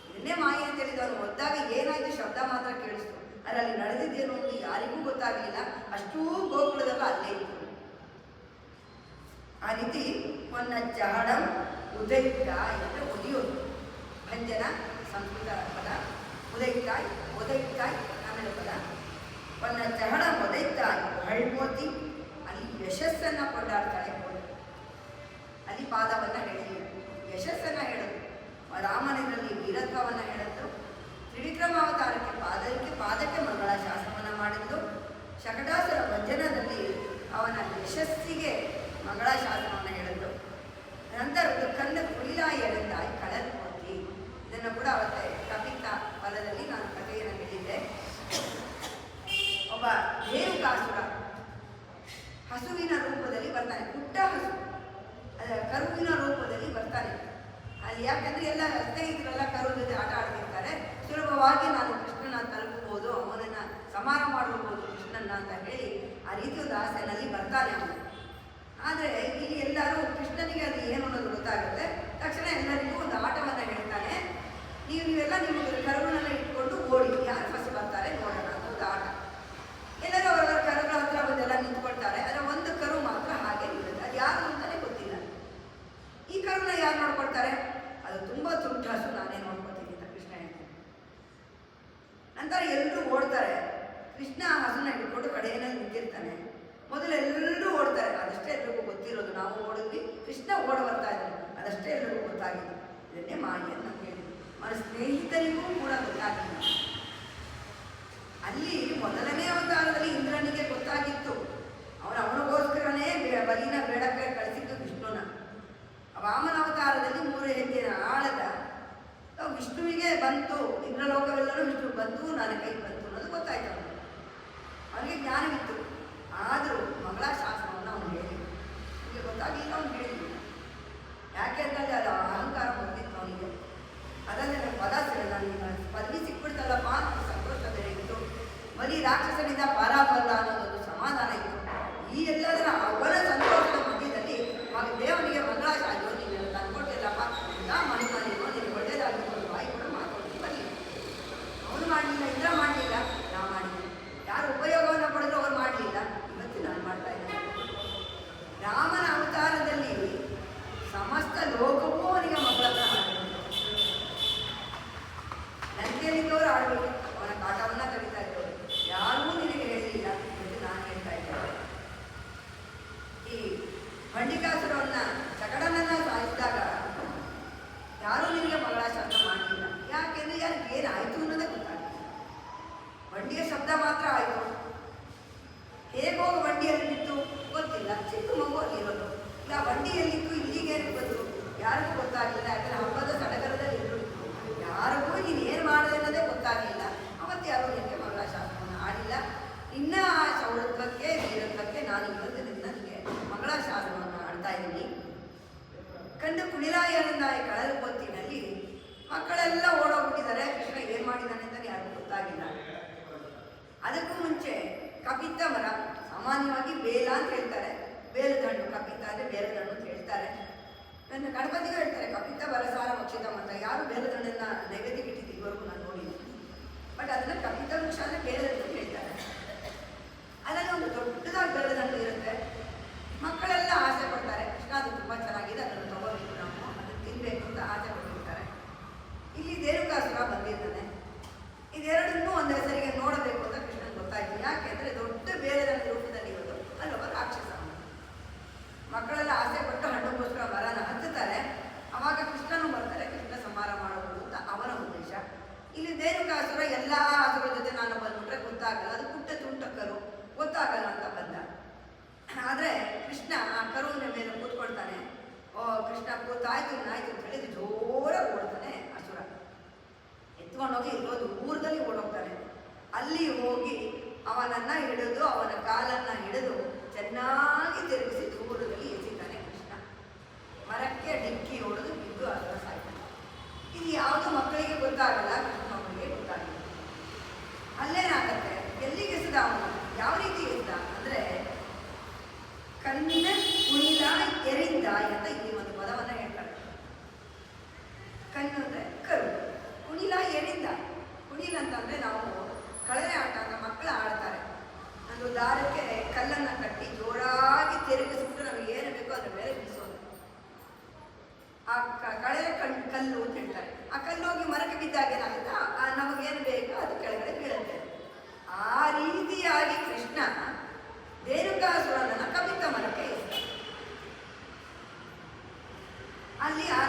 ಇದನ್ನೇ ಮಾಯೆ ಅಂತ ಹೇಳಿದ. ಅವನು ಒದ್ದಾಗ ಏನಾಯ್ತು ಶಬ್ದ ಮಾತ್ರ ಕೇಳಿಸ್ತು, ಆದರೆ ಅಲ್ಲಿ ನಡೆದಿದ್ದೇನು ಅಂತ ಯಾರಿಗೂ ಗೊತ್ತಾಗಲಿಲ್ಲ. ಅಷ್ಟೂ ಗೋಕುಲದಲ್ಲ ಅಲ್ಲೇ ಇತ್ತು. ಆ ರೀತಿ ಒನ್ನಜ್ಜಾಡಂ ಉದೈಕಾಯ್ ಅಂದರೆ ಒದಿಯೋದು. ಭಂಜನ ಸಂಸ್ಕೃತ ಪದ, ಉದೈಕಾಯ್ ಒದೈಕಾಯ್ ಕನ್ನಡ ಪದ. ಒನ್ನಜ್ಜಾಡ ಒದೈಕಾಯ್ ಹಳ್ಮೋತಿ, ಅಲ್ಲಿ ಯಶಸ್ಸನ್ನು ಕೊಂಡಾಡ್ತಾಳೆ. ಅಲ್ಲಿ ಪಾದವನ್ನು ಹೇಳಿಲ್ಲ, ಯಶಸ್ಸನ್ನು ಹೇಳೋದು. ರಾಮನಿನಲ್ಲಿ ವೀರತ್ವವನ್ನು ಹೇಳದ್ದು, ತ್ರಿವಿಕ್ರಮಾವತಾರಕ್ಕೆ ಪಾದಕ್ಕೆ ಮಂಗಳ ಶಾಸನವನ್ನು ಮಾಡಿದ್ದು, ಶಕಟಾಸುರ ಭಂಜನದಲ್ಲಿ ಅವನ ಯಶಸ್ಸಿಗೆ ಮಂಗಳ ಶಾಸನವನ್ನು ಹೇಳಿದ್ದು. ನಂತರ ಕನ್ನ ಕುಳಿಲಾಯಿ ಎಳೆದಾಯಿ ಕಳಲ್ ಹೋಗಿ. ಇದನ್ನು ಕೂಡ ಅವತ್ತೆ ಕಪಿತ ಫಲದಲ್ಲಿ ನಾನು ಕಥೆಯನ್ನು ಹೇಳಿದ್ದೆ. ಒಬ್ಬ ರೇಣುಕಾಸುರ ಹಸುವಿನ ರೂಪದಲ್ಲಿ ಬರ್ತಾನೆ, ಪುಟ್ಟ ಹಸು ಕರುವಿನ ರೂಪದಲ್ಲಿ ಬರ್ತಾನೆ ಅಲ್ಲಿ. ಯಾಕಂದ್ರೆ ಎಲ್ಲ ಸ್ನೇಹಿತರೆಲ್ಲ ಕರು ಜೊತೆ ಆಟ ಆಡ್ತಿರ್ತಾರೆ, ಸುಲಭವಾಗಿ ನಾನು ಕೃಷ್ಣನ ತಲುಪಬಹುದು, ಅವನನ್ನ ಸಮಾನ ಮಾಡಬಹುದು ಕೃಷ್ಣನ ಅಂತ ಹೇಳಿ ಆ ರೀತಿ ಒಂದು ಆಸೆನಲ್ಲಿ ಬರ್ತಾನೆ ಅವನು. ಆದರೆ ಇಲ್ಲಿ ಎಲ್ಲರೂ ಕೃಷ್ಣನಿಗೆ ಅದು ಏನು ಅನ್ನೋದು ಗೊತ್ತಾಗುತ್ತೆ. ತಕ್ಷಣ ಎಲ್ಲರಿಗೂ ಒಂದು ಆಟವನ್ನು ಹೇಳ್ತಾನೆ, ನೀವೆಲ್ಲ ನಿಮ್ಮ ಕರುಗಳನ್ನ ಇಟ್ಕೊಂಡು ಓಡಿ, ಯಾರು ಫಸ್ಟ್ ಬರ್ತಾರೆ ನೋಡೋಣ ಅಂತ ಒಂದು ಆಟ. ಎಲ್ಲರೂ ಅವರ ಕರುಗಳ ಹತ್ರ ಬಂದೆಲ್ಲ ನಿಂತ್ಕೊಳ್ತಾರೆ. ಆದರೆ ಒಂದು ಕರು ಮಾತ್ರ ಹಾಗೆ ನಿಲ್ಲುತ್ತೆ, ಅದು ಯಾರು ಅಂತಾನೆ ಗೊತ್ತಿಲ್ಲ. ಈ ಕರುನ ಯಾರು ನೋಡ್ಕೊಳ್ತಾರೆ? ಅದು ತುಂಬ ತುಂಟ ಹಸು, ನಾನೇ ನೋಡ್ಕೊತೀನಿ ಅಂತ ಕೃಷ್ಣ ಹೇಳ್ತಾನೆ. ನಂತರ ಎಲ್ಲರೂ ಓಡ್ತಾರೆ. ಕೃಷ್ಣ ಹಸುನ ಹಿಡ್ಕೊಂಡು ಕಡೆಯಲ್ಲಿ ನಿಂತಿರ್ತಾನೆ. ಮೊದಲು ಎಲ್ಲರೂ ಓಡ್ತಾರೆ, ಅದಷ್ಟೇ ಎಲ್ರಿಗೂ ಗೊತ್ತಿರೋದು. ನಾವು ಓಡಿದ್ವಿ, ಕೃಷ್ಣ ಓಡ ಬರ್ತಾ ಇದ್ದಾನೆ, ಅದಷ್ಟೇ ಎಲ್ರಿಗೂ ಗೊತ್ತಾಗಿತ್ತು. ಇದನ್ನೇ ಮಾಯೆಯನ್ನು ನಾವು ಹೇಳಿದ್ವಿ. ಅವನ ಸ್ನೇಹಿತರಿಗೂ ಕೂಡ ಗೊತ್ತಾಗಿಲ್ಲ. ಅಲ್ಲಿ ಮೊದಲನೇ ಅವತಾರದಲ್ಲಿ ಇಂದ್ರನಿಗೆ ಗೊತ್ತಾಗಿತ್ತು, ಅವನಿಗೋಸ್ಕರನೇ ಬಲಿನ ಬೇಡಕ್ಕೆ ಕಳಿಸಿದ್ದು ವಿಷ್ಣುನ. ವಾಮನ ಅವತಾರದಲ್ಲಿ 3 ಹೆಜ್ಜೆಯ ಆಳದ ವಿಷ್ಣುವಿಗೆ ಬಂತು, ಇಂದ್ರಲೋಕವೆಲ್ಲರೂ ವಿಷ್ಣು ಬಂತು, ನನ್ನ ಕೈ ಬಂತು ಅನ್ನೋದು ಗೊತ್ತಾಯ್ತು. ಅವನಿಗೆ ಜ್ಞಾನವಿತ್ತು, ಆದರೂ ಮಂಗಳ ಶಾಸ್ತ್ರವನ್ನು ಅವನು ಹೇಳಿದ. ನಿಮಗೆ ಗೊತ್ತಾಗಲಿಲ್ಲ, ಅವನು ಹೇಳಿಲ್ಲ. ಯಾಕೆಂದ್ರೆ ಅದು ಅಹಂಕಾರ ಬಂದಿತ್ತು ಅವನಿಗೆ. ಅದನ್ನೇ ನನ್ನ ಪದ ನನ್ನ ಪದವಿ ಸಿಕ್ಬಿಡ್ತಲ್ಲಪ್ಪ ಅಂತ ಸಂತೋಷ ಬೇರೆ ಇತ್ತು. ಬರೀ ರಾಕ್ಷಸನಿಂದ ಪಾರಾಬಲ್ಲ ಅನ್ನೋದೊಂದು ಸಮಾಧಾನ ಇತ್ತು. ಈ ಎಲ್ಲದರ ಅವನ ಸಂತೋಷದ ಮಧ್ಯದಲ್ಲಿ ದೇವನಿಗೆ ಮಂಗಳ ಶಾಸ್ತ್ರ ನೀನು ತಂದ್ಕೊಟ್ಟಿಲ್ಲಪ್ಪ, ಮಣಿಮ ನೀನು ನಿನಗೆ ಒಳ್ಳೇದಾಗಿರ್ಬೋದು, ಬಾಯಿ ಕೂಡ ಮಾತಾಡ್ತೀನಿ ಬರಲಿ. ಅವನು ಮಾಡಲಿಲ್ಲ, ಇಂದ್ರ ಮಾಡಲಿಲ್ಲ, ನಾವು ಮಾಡಲಿಲ್ಲ. ಯಾರು ಉಪಯೋಗವನ್ನು ಪಡೆದ್ರು ಅವ್ರು ಮಾಡಲಿಲ್ಲ. ಇವತ್ತು ನಾನು ಮಾಡ್ತಾ ಇದ್ದೇನೆ. ರಾಮನ ಅವತಾರದಲ್ಲಿ ಸಮಸ್ತ ಲೋಕವೂ ಅವನಿಗೆ ಮಕ್ಕಳನ್ನ ಮಾಡಬೇಕು. ಲಂಕೆಯಲ್ಲಿದ್ದವರು ಆಡಬೇಕು, ಅವನ ಕಾಟವನ್ನು ಕಲಿತಾ ಇದ್ದವರು ಯಾರೂ ನಿನಗೆ ಹೇಳಲಿಲ್ಲ. ಇವತ್ತು ನಾನು ಹೇಳ್ತಾ ಇದ್ದೇನೆ. ಈ ಬಂಡಿಕಾಸುರವನ್ನ ಶಕಟನನ್ನ ಸಾಯಿಸಿದಾಗ ಯಾರೂ ನಿನಗೆ ಮಂಗಳಾಶಾಸ್ತ್ರ ಮಾಡಲಿಲ್ಲ. ಯಾಕೆಂದ್ರೆ ಯಾರಿಗೆ ಏನಾಯಿತು ಅನ್ನೋದೇ ಗೊತ್ತಾಗಲಿಲ್ಲ. ಬಂಡಿಯ ಶಬ್ದ ಮಾತ್ರ ಆಯಿತು. ಹೇಗೋಗಿ ಬಂಡಿಯಲ್ಲಿ ಬಿತ್ತು ಗೊತ್ತಿಲ್ಲ, ಚಿಕ್ಕ ಮಗು ಅಲ್ಲಿರೋದು. ಇಲ್ಲ ಬಂಡಿಯಲ್ಲಿತ್ತು, ಇಲ್ಲಿಗೇನು ಬಂದರು ಯಾರಿಗೂ ಗೊತ್ತಾಗಲಿಲ್ಲ. ಯಾಕಂದರೆ ಹಬ್ಬದ ಸಡಗರದಲ್ಲಿ ಇದ್ರು, ಯಾರಿಗೂ ನೀನು ಏನು ಮಾಡಿದೆ ಅನ್ನೋದೇ ಗೊತ್ತಾಗಲಿಲ್ಲ. ಅವತ್ತು ಯಾರೂ ನಿನಗೆ ಮಂಗಳಾಶಾಸ್ತ್ರವನ್ನು ಆಡಿಲ್ಲ. ಇನ್ನ ಆ ಶೌರತ್ವಕ್ಕೆ ವೀರತ್ವಕ್ಕೆ ನಾನು ಇವತ್ತಿನಿಂದ ನನಗೆ ಮಂಗಳಾಶಾಸ್ತ್ರವನ್ನು ಆಡ್ತಾ ಇದ್ದೀನಿ. ಕಂಡು ಕುಳಿರಾಯನಿಂದ ಕಳಲು ಹೊತ್ತಿನಲ್ಲಿ ಮಕ್ಕಳೆಲ್ಲ ಓಡೋಗ್ಬಿಟ್ಟಿದ್ದಾರೆ. ಕೃಷ್ಣ ಏನು ಮಾಡಿದ್ದಾನೆ ಅಂತ ಯಾರಿಗೂ ಗೊತ್ತಾಗಿಲ್ಲ. ಅದಕ್ಕೂ ಮುಂಚೆ ಕಪಿತ್ತ ಮರ, ಸಾಮಾನ್ಯವಾಗಿ ಬೇಲ ಅಂತ ಹೇಳ್ತಾರೆ, ಬೇಲದಂಡು. ಕಪಿತ್ತ ಅಂದರೆ ಬೇಲದಂಡು ಅಂತ ಹೇಳ್ತಾರೆ. ನನ್ನ ಗಣಪತಿಗೂ ಹೇಳ್ತಾರೆ ಕಪಿತ್ತ ಬರಸಾರ ಮಕ್ಷಿತ ಅಂತ. ಯಾರು ಬೇಲದಂಡನ್ನ ನೈವೇದ್ಯಕ್ಕೆ ಇಟ್ಟಿದ್ದು ಇವರೆಗೂ ನಾನು ನೋಡಿದ್ದೀನಿ. ಬಟ್ ಅದನ್ನು ಕಪಿತ್ತ ವೃಕ್ಷ ಅಂದರೆ ಬೇಲದಂಡು ಅಂತ ಹೇಳ್ತಾರೆ. ಅದರಲ್ಲಿ ಒಂದು ದೊಡ್ಡದಾಗಿ ಬೇಲದಂಡು ಇರುತ್ತೆ. ಮಕ್ಕಳೆಲ್ಲ ಆಸೆ ಪಡ್ತಾರೆ, ಕೃಷ್ಣ ಅದು ತುಂಬ ಚೆನ್ನಾಗಿದೆ, ಅದನ್ನು ತಗೋಬೇಕು ಗೊತ್ತಾಗಲ್ಲ, ಅದು ಪುಟ್ಟ ತುಂಟ ಕರು, ಗೊತ್ತಾಗಲ್ಲ ಅಂತ ಬಂದ. ಆದರೆ ಕೃಷ್ಣ ಆ ಕರುವಿನ ಮೇಲೆ ಕೂತ್ಕೊಳ್ತಾನೆ. ಕೃಷ್ಣ ಕೂತಾಯ್ತು ಆಯ್ತು ಅಂತ ಹೇಳಿದ್ರೆ ಜೋರಾಗಿ ಓಡ್ತಾನೆ ಅಸುರ. ಎತ್ಕೊಂಡೋಗಿ ಇರೋದು ದೂರದಲ್ಲಿ ಓಡೋಗ್ತಾನೆ. ಅಲ್ಲಿ ಹೋಗಿ ಅವನನ್ನ ಹಿಡಿದು, ಅವನ ಕಾಲನ್ನ ಹಿಡಿದು ಚೆನ್ನಾಗಿ ತಿರುಗಿಸಿ ದೂರದಲ್ಲಿ ಎಸಿತಾನೆ ಕೃಷ್ಣ. ಮರಕ್ಕೆ ಡಿಕ್ಕಿ ಹೊಡೆದು ಬಿದ್ದು ಅಸುರ ಸಾಯ್ತಾನೆ. ಇದು ಯಾವುದು ಮಕ್ಕಳಿಗೆ ಗೊತ್ತಾಗಲ್ಲ, ಕೃಷ್ಣ ಮಕ್ಕಳಿಗೆ ಗೊತ್ತಾಗಿಲ್ಲ. ಅಲ್ಲೇನಾಗತ್ತೆ, ಎಲ್ಲಿಗೆ ಎಸೆದ ಅವನು, ಯಾವ ರೀತಿ ಎಸೆದ ಅಂದ್ರೆ ಕಣ್ಣ ಕುಣಿಲ ಎರಿಂದ ಅಂತ ಈ ಒಂದು ಪದವನ್ನ ಹೇಳ್ತಾರೆ. ಕಣ್ಣು ಅಂದ್ರೆ ಕರು, ಕುಣಿಲ ಎರಿಂದ. ಕುಣಿಲ ಅಂತಂದ್ರೆ ನಾವು ಕಳಲೆ ಆಟ ಅಂತ ಮಕ್ಕಳು ಆಡ್ತಾರೆ. ಒಂದು ದಾರಕ್ಕೆ ಕಲ್ಲನ್ನ ಕಟ್ಟಿ ಜೋರಾಗಿ ತಿರುಗಿಸ್ಬಿಟ್ಟು ನಮಗೆ ಏನು ಬೇಕೋ ಅದ್ರ ಮೇಲೆ ಬೀಸೋದು. ಆ ಕಳಲೆ ಕಲ್ಲು ಅಂತ ಹೇಳ್ತಾರೆ. ಆ ಕಲ್ಲು ಹೋಗಿ ಮರಕ್ಕೆ ಬಿದ್ದಾಗ ಏನಾಗುತ್ತಾ, ನಮಗೇನು ಬೇಕೋ ಅದು ಕೆಳಗಡೆ ಬೀಳುತ್ತೆ. ಆ ರೀತಿಯಾಗಿ ಕೃಷ್ಣ ರೇಣುಕಾಸುರನನ್ನ ಕಪಿತ ಮರಕ್ಕೆ ಎಸೆದ. ಅಲ್ಲಿ ಆ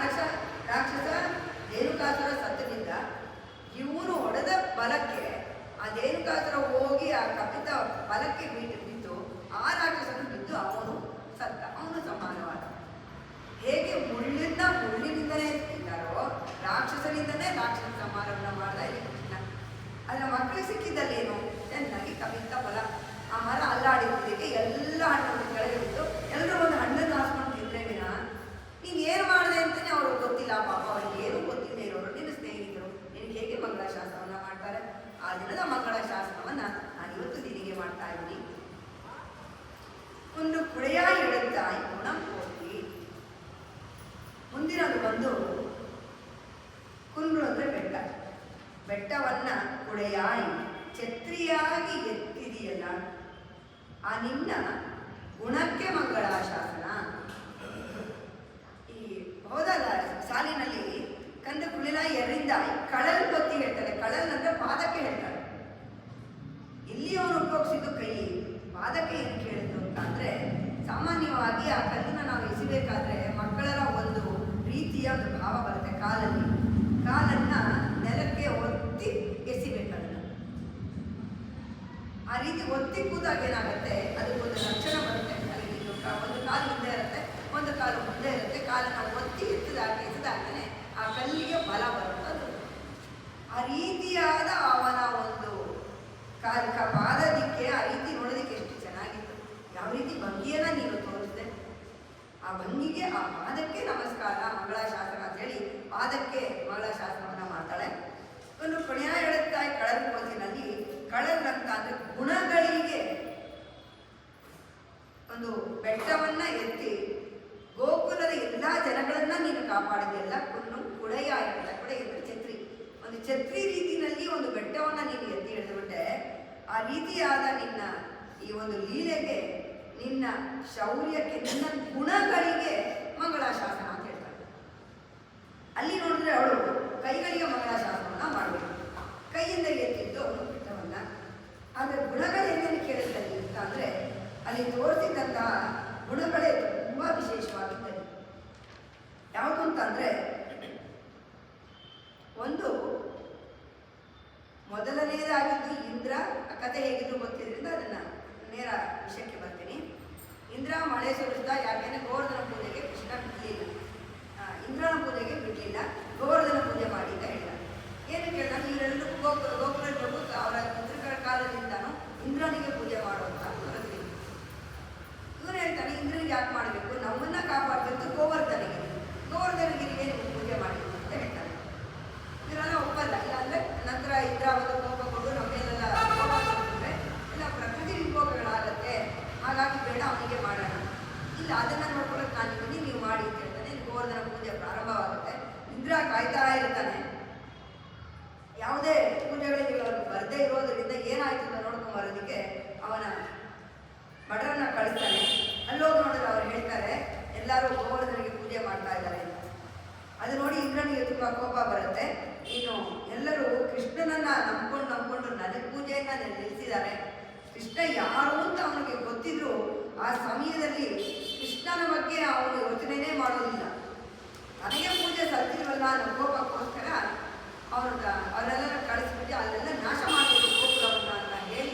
ರಾಕ್ಷಸ ರೇಣುಕಾಸುರ ಸತ್ತನಿಂದ ಇವನು ಹೊಡೆದ ಬಲಕ್ಕೆ ಆ ರೇಣುಕಾಸುರ ಹೋಗಿ ಆ ಕಪಿತ ಬಲಕ್ಕೆ ಬಿದ್ದು ಆ ರಾಕ್ಷಸನು ಬಿದ್ದು ಅವನು ಸತ್ತ, ಅವನು ಸಮಾನವಾದ. ಹೇಗೆ ಮುಳ್ಳಿನಿಂದಲೇ ಇದ್ದಾರೋ ರಾಕ್ಷಸನಿಂದಲೇ ರಾಕ್ಷಸ ಸಮಾನವನ್ನ ಮಾಡ್ದ ಇಲ್ಲಿ ಕೃಷ್ಣ. ಅದರ ಮಕ್ಕಳಿಗೆ ಸಿಕ್ಕಿದ್ದಲ್ಲೇನು, ಚೆನ್ನಾಗಿ ಕಪಿತ ಬಲ. ಆ ಮರ ಅಲ್ಲಾಡಿದ್ದಕ್ಕೆ ಎಲ್ಲ ಹಣ್ಣನ್ನು ಕೆಳಗೆ ಬಿಟ್ಟು ಎಲ್ಲರೂ ಒಂದು ಹಣ್ಣನ್ನು ಹಾಸ್ಕೊಂಡು ತಿಂದ್ರೆ ವಿನ ನೀನು ಏನು ಮಾಡಿದೆ ಅಂತಲೇ ಅವ್ರಿಗೆ ಗೊತ್ತಿಲ್ಲ. ಪಾಪ ಅವ್ರಿಗೆ ಏನೂ ಗೊತ್ತಿಲ್ಲ ಇರೋರು, ನಿನ್ನ ಸ್ನೇಹಿತರು ನಿನಗೆ ಹೇಗೆ ಮಂಗಳಾಶಾಸನವನ್ನು ಮಾಡ್ತಾರೆ. ಆ ದಿನದ ಮಂಗಳಾಶಾಸನವನ್ನು ನಾನು ಇವತ್ತು ನಿನಗೆ ಮಾಡ್ತಾ ಇದ್ದೀನಿ. ಒಂದು ಕುಳೆಯಾಯಿ ಎಡುತ್ತಾಯಿ ಗುಣಂ ಹೋಗಿ. ಮುಂದಿನದು ಬಂದು ಕುಂಡ್ರು ಅಂದ್ರೆ ಬೆಟ್ಟ. ಬೆಟ್ಟವನ್ನ ಕುಳೆಯಾಯಿ ಛತ್ರಿಯಾಗಿ ಎತ್ತಿದೆಯಲ್ಲ, ಆ ನಿನ್ನ ಗುಣಕ್ಕೆ ಮಂಗಳಾಶಾಸನ. ಈ ಹೋದಲ್ಲ ಸಾಲಿನಲ್ಲಿ ಕಂದ ಕುಳಿಲ ಎರಿಂದ ಕಳಲ್ ಬತ್ತಿ ಹೇಳ್ತಾರೆ. ಕಳಲ್ ಅಂದ್ರೆ ಪಾದಕ್ಕೆ ಹೇಳ್ತಾರೆ. ಇಲ್ಲಿ ಅವನು ಉಪಯೋಗಿಸಿದ್ದು ಕೈ, ಪಾದಕ್ಕೆ ಏನು ಕೇಳಿದ್ರು ಅಂತ ಅಂದ್ರೆ ಸಾಮಾನ್ಯವಾಗಿ ಆ ಕಲ್ಲನ್ನ ನಾವು ಎಸಿಬೇಕಾದ್ರೆ ಮಕ್ಕಳರ ಒಂದು ರೀತಿಯ ಒಂದು ಭಾವ ಬರುತ್ತೆ. ಕಾಲನ್ನ ನೆಲಕ್ಕೆ ಒತ್ತಿ ಎಸಿಬೇಕಲ್ಲ. ಆ ರೀತಿ ಒತ್ತಿ ಕೂದಾಗ ಏನಾಗುತ್ತೆ, ಅದಕ್ಕೊಂದು ಲಕ್ಷಣ ಬರುತ್ತೆ. ಅಲ್ಲಿ ಒಂದು ಕಾಲು ಹಿಂದೆ ಇರುತ್ತೆ, ಒಂದು ಕಾಲು ಮುಂದೆ ಇರುತ್ತೆ. ಕಾಲನ್ನ ಒತ್ತಿ ಎಸಿದಾಗಲೇ ಆ ಕಲ್ಲಿಗೆ ಬಲ ಬರುತ್ತದೆ. ಆ ರೀತಿಯಾದ ಅವನ ಒಂದು ಪಾದದಿಕ್ಕೆ ಆ ರೀತಿ ನೋಡೋದಕ್ಕೆ ಎಷ್ಟು ಚೆನ್ನಾಗಿತ್ತು. ಯಾವ ರೀತಿ ಭಂಗಿಯನ್ನ ನೀನು ತೋರಿಸಿದೆ. ಆ ಭಂಗಿಗೆ, ಆ ಪಾದಕ್ಕೆ ನಮಸ್ಕಾರ, ಮಂಗಳಾಶಾಸನ ಅಂತ ಹೇಳಿ ಪಾದಕ್ಕೆ ಮಂಗಳಾಶಾಸನವನ್ನ ಮಾಡ್ತಾಳೆ. ಒಂದು ಪುಣ್ಯ ಹೇಳುತ್ತಾಯಿ ಕಳಲ್ ಕೋತಿನಲ್ಲಿ. ಕಳಲ್ ಅಂತ ಅಂದ್ರೆ ಗುಣಗಳಿಗೆ ಒಂದು ಬೆಟ್ಟವನ್ನ ಎತ್ತಿ ಗೋಕುಲದ ಎಲ್ಲಾ ಜನಗಳನ್ನ ನೀನು ಕಾಪಾಡಿದೆಲ್ಲ. ಕುಳೆಯ ಕುಡೆ ಅಂದ್ರೆ ಛತ್ರಿ, ಒಂದು ಛತ್ರಿ ರೀತಿಯಲ್ಲಿ ಒಂದು ಬೆಟ್ಟವನ್ನ ನೀನು ಎತ್ತಿ ಹಿಡಿದುಬಿಟ್ಟೆ. ಆ ರೀತಿಯಾದ ನಿನ್ನ ಈ ಒಂದು ಲೀಲೆಗೆ, ನಿನ್ನ ಶೌರ್ಯಕ್ಕೆ, ನಿನ್ನ ಗುಣಗಳಿಗೆ ಮಂಗಳಾಶಾಸನ ಅಂತ ಹೇಳ್ತಾರೆ. ಅಲ್ಲಿ ನೋಡಿದ್ರೆ ಅವಳು ಕೈಗಳಿಗೆ ಮಂಗಳಾಶಾಸನವನ್ನ ಮಾಡಬೇಕು. ಕೈಯಿಂದ ಎತ್ತಿದ್ದು ಅವನು ಬೆಟ್ಟವನ್ನ. ಆದರೆ ಗುಣಗಳು ಏನೇನು ಕೇಳಿದ್ದಲ್ಲಿ ಅಂತ ಅಂದ್ರೆ ಅಲ್ಲಿ ತೋರಿಸಿದಂತಹ ಗುಣಗಳೇ ತುಂಬಾ ವಿಶೇಷವಾಗಿದ್ದಲ್ಲಿ. ಯಾವುದು ಅಂತಂದ್ರೆ ಒಂದು ಮೊದಲನೇದಾಗಿದ್ದು ಇಂದ್ರ. ಆ ಕಥೆ ಹೇಗಿದ್ದು ಗೊತ್ತಿದ್ರಿಂದ ಅದನ್ನ ನೇರ ವಿಷಯಕ್ಕೆ ಬರ್ತೀನಿ. ಇಂದ್ರ ಮಳೆ ಸುರಿಸ್ತಾ, ಯಾಕೆಂದ್ರೆ ಗೋವರ್ಧನ ಪೂಜೆಗೆ ಕೃಷ್ಣ ಬಿಡಲಿಲ್ಲ, ಇಂದ್ರನ ಪೂಜೆಗೆ ಬಿಡಲಿಲ್ಲ, ಗೋವರ್ಧನ ಪೂಜೆ ಮಾಡಿ ಅಂತ ಹೇಳಿದ. ಏನು ಕೇಳಿದ, ಇವರೆಲ್ಲರೂ ಗೋಪುರ ಅವರ ಪಿತೃಗಳ ಕಾಲದಿಂದಾನು ಇಂದ್ರನಿಗೆ ಪೂಜೆ ಮಾಡುವಂತ ಹೊರದ್ರಿ. ಇವನು ಹೇಳ್ತಾನೆ, ಇಂದ್ರನಿಗೆ ಯಾಕೆ ಮಾಡಬೇಕು, ನಮ್ಮನ್ನ ಕಾಪಾಡಬೇಕು ಗೋವರ್ಧನಗಿರಿಗೆ ನೀವು ಪೂಜೆ ಮಾಡಿ ಅಂತ ಹೇಳ್ತಾನೆ. ಇವರೆಲ್ಲ ಒಪ್ಪಲ್ಲ. ಇಲ್ಲ ಅಂದ್ರೆ ನಂತರ ಇಂದ್ರಾವತಿ ಕೋಪಗಳು ನಮ್ಮೇಲೆಲ್ಲ ಕೋಪ ಕೊಟ್ಟಿದ್ರೆ ಇಲ್ಲ ಪ್ರಕೃತಿ ವಿಕೋಪಗಳಾಗತ್ತೆ, ಹಾಗಾಗಿ ಬೇಡ ಅವನಿಗೆ ಮಾಡೋಣ. ಇಲ್ಲ ಅದನ್ನ ನೋಡ್ಕೊಳ್ಳೋಕೆ ನಾನು ಇದ್ದೀನಿ, ನೀವು ಮಾಡಿ ಅಂತ ಹೇಳ್ತಾನೆ. ಗೋವರ್ಧನ ಪೂಜೆ ಪ್ರಾರಂಭವಾಗುತ್ತೆ. ಇಂದ್ರ ಕಾಯ್ತಾ ಇರ್ತಾನೆ. ಯಾವುದೇ ಪೂಜೆಗಳಿಗೆ ಅವನು ಬರದೇ ಇರೋದರಿಂದ ಏನಾಯ್ತು ಅಂತ ನೋಡ್ಕೊಂಡ್ ಬರೋದಕ್ಕೆ ಅವನ ಭಟರನ್ನ ಕಳಿಸ್ತಾನೆ. ಅಲ್ಲೋಗಿ ನೋಡಿದ್ರೆ ಅವ್ರು ಹೇಳ್ತಾರೆ, ಎಲ್ಲರೂ ಗೋವರ್ಧನಿಗೆ ಪೂಜೆ ಮಾಡ್ತಾ ಇದ್ದಾರೆ ಅಂತ. ಅದು ನೋಡಿ ಇಂದ್ರನಿಗೆ ತುಂಬಾ ಕೋಪ ಬರುತ್ತೆ. ಇನ್ನು ಎಲ್ಲರೂ ಕೃಷ್ಣನನ್ನ ನಂಬ್ಕೊಂಡು ನನಗೆ ಪೂಜೆಯನ್ನ ನಿಲ್ಲಿಸಿದ್ದಾರೆ. ಕೃಷ್ಣ ಯಾರು ಅಂತ ಅವನಿಗೆ ಗೊತ್ತಿದ್ರು ಆ ಸಮಯದಲ್ಲಿ ಕೃಷ್ಣನ ಬಗ್ಗೆ ಅವನು ಯೋಚನೆನೇ ಮಾಡೋದಿಲ್ಲ. ನನಗೆ ಪೂಜೆ ಸಲ್ತಿಲ್ವಲ್ಲ ಅನ್ನೋ ಕೋಪಕ್ಕೋಸ್ಕರ ಅವರೆಲ್ಲ ಕಳಿಸ್ಬಿಟ್ಟು ಅಲ್ಲೆಲ್ಲ ನಾಶ ಮಾಡಬೇಕು ಗೋಪುರವನ್ನ ಅಂತ ಹೇಳಿ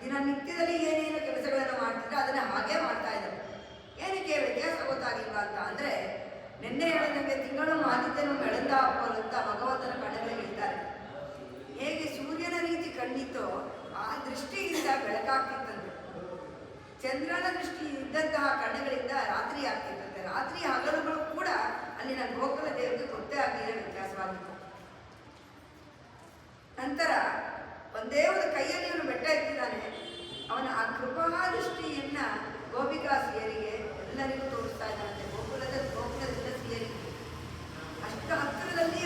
ದಿನನಿತ್ಯದಲ್ಲಿ ಏನೇನು ಕೆಲಸಗಳನ್ನು ಮಾಡ್ತಿದ್ರೆ ಅದನ್ನ ಹಾಗೆ ಮಾಡ್ತಾ ಇದ್ದಾರೆ. ಏನಕ್ಕೆ ವ್ಯತ್ಯಾಸ ಗೊತ್ತಾಗಿಲ್ಲ ಅಂತ ಅಂದ್ರೆ, ನಿನ್ನೆ ಹೇಳಿದಂಗೆ ತಿಂಗಳು ಆದಿತ್ಯನು ಬೆಳೆದ ಅಪ್ಪಲು ಅಂತ ಭಗವಂತನ ಕಣ್ಣುಗಳಿಗೆ ಹೇಳ್ತಾರೆ. ಹೇಗೆ ಸೂರ್ಯನ ರೀತಿ ಕಂಡಿತೋ ಆ ದೃಷ್ಟಿಯಿಂದ ಬೆಳಕಾಗ್ತಿತ್ತಂತೆ. ಚಂದ್ರನ ದೃಷ್ಟಿ ಇದ್ದಂತಹ ಕಣ್ಣುಗಳಿಂದ ರಾತ್ರಿ ಆಗ್ತಿತ್ತಂತೆ. ರಾತ್ರಿ ಹಗಲುಗಳು ಕೂಡ ಅಲ್ಲಿನ ಗೋಕುಲ ದೇವರಿಗೆ ಗೊತ್ತೇ ಆಗಲಿಲ್ಲ, ವ್ಯತ್ಯಾಸವಾಗಿತ್ತು. ನಂತರ ಒಂದೇ ಒಂದು ಕೈಯಲ್ಲಿ ಇವನು ಬೆಟ್ಟ ಎತ್ತಿದ್ದಾನೆ. ಅವನ ಆ ಕೃಪಾ ದೃಷ್ಟಿಯನ್ನ ಗೋಪಿಕಾ ಸ್ತ್ರೀಯರಿಗೆ ಎಲ್ಲರಿಗೂ ತೋರಿಸ್ತಾ ಇದ್ದಾನಂತೆ. ಗೋಕುಲದಿಂದ ಸ್ತ್ರೀಯರಿಗೆ ಅಷ್ಟು ಹತ್ತಿರದಲ್ಲಿ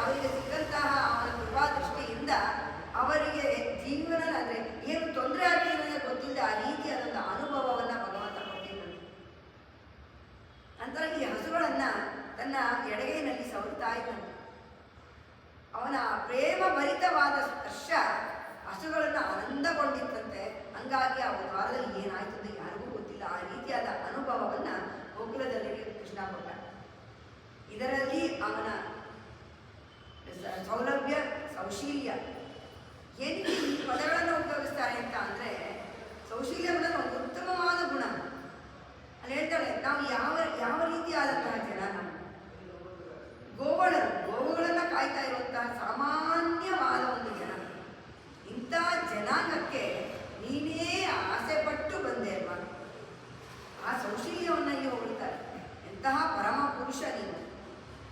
ಅವರಿಗೆ ಸಿಕ್ಕಂತಹ ಅವನ ಕೃಪಾ ದೃಷ್ಟಿಯಿಂದ ಅವರಿಗೆ ಜೀವನ ಅಂದ್ರೆ ಏನು ತೊಂದರೆ ಆಗಲಿಲ್ಲ ಗೊತ್ತಿಲ್ಲ, ಆ ರೀತಿಯಾದಂಥ ಅನುಭವವನ್ನ ಭಗವಂತ ಕೊಟ್ಟಿದ್ದಾನೆ. ನಂತರ ಈ ಹಸುಗಳನ್ನ ತನ್ನ ಎಡಗೈನಲ್ಲಿ ಸವರ್ತಾ ಇದ್ದಾನೆ. ಅವನ ಪ್ರೇಮ ಭರಿತವಾದ ಸ್ಪರ್ಶ ಹಸುಗಳನ್ನು ಆನಂದಗೊಂಡಿತ್ತಂತೆ. ಹಂಗಾಗಿ ಆ ಒಂದು ವಾರದಲ್ಲಿ ಏನಾಯ್ತು ಅಂತ ಯಾರಿಗೂ ಗೊತ್ತಿಲ್ಲ. ಆ ರೀತಿಯಾದ ಅನುಭವವನ್ನ ಗೋಕುಲದಲ್ಲಿ ಕೃಷ್ಣ ಕೊಟ್ಟ. ಇದರಲ್ಲಿ ಅವನ ಸೌಲಭ್ಯ, ಸೌಶೀಲ್ಯ, ಏನಕ್ಕೆ ಈ ಪದಗಳನ್ನು ಉಪಯೋಗಿಸ್ತಾರೆ ಅಂತ ಅಂದ್ರೆ, ಸೌಶೀಲ್ಯಗಳನ್ನು ಒಂದು ಉತ್ತಮವಾದ ಗುಣ. ಅಲ್ಲಿ ಹೇಳ್ತಾಳೆ, ನಾವು ಯಾವ ರೀತಿಯಾದಂತಹ ಜನ, ನಾವು ಗೋವುಗಳನ್ನ ಕಾಯ್ತಾ ಇರುವಂತಹ ಸಾಮಾನ್ಯವಾದ ಒಂದು ಜನ. ಇಂಥ ಜನಾಂಗಕ್ಕೆ ನೀನೇ ಆಸೆ ಪಟ್ಟು ಬಂದೆ ಅಲ್ವಾ? ಆ ಸೌಶೀಲ್ಯವನ್ನ ಇಲ್ಲಿ ಹೋಗ್ತಾರೆ. ಎಂತಹ ಪರಮ ಪುರುಷ ನೀನು,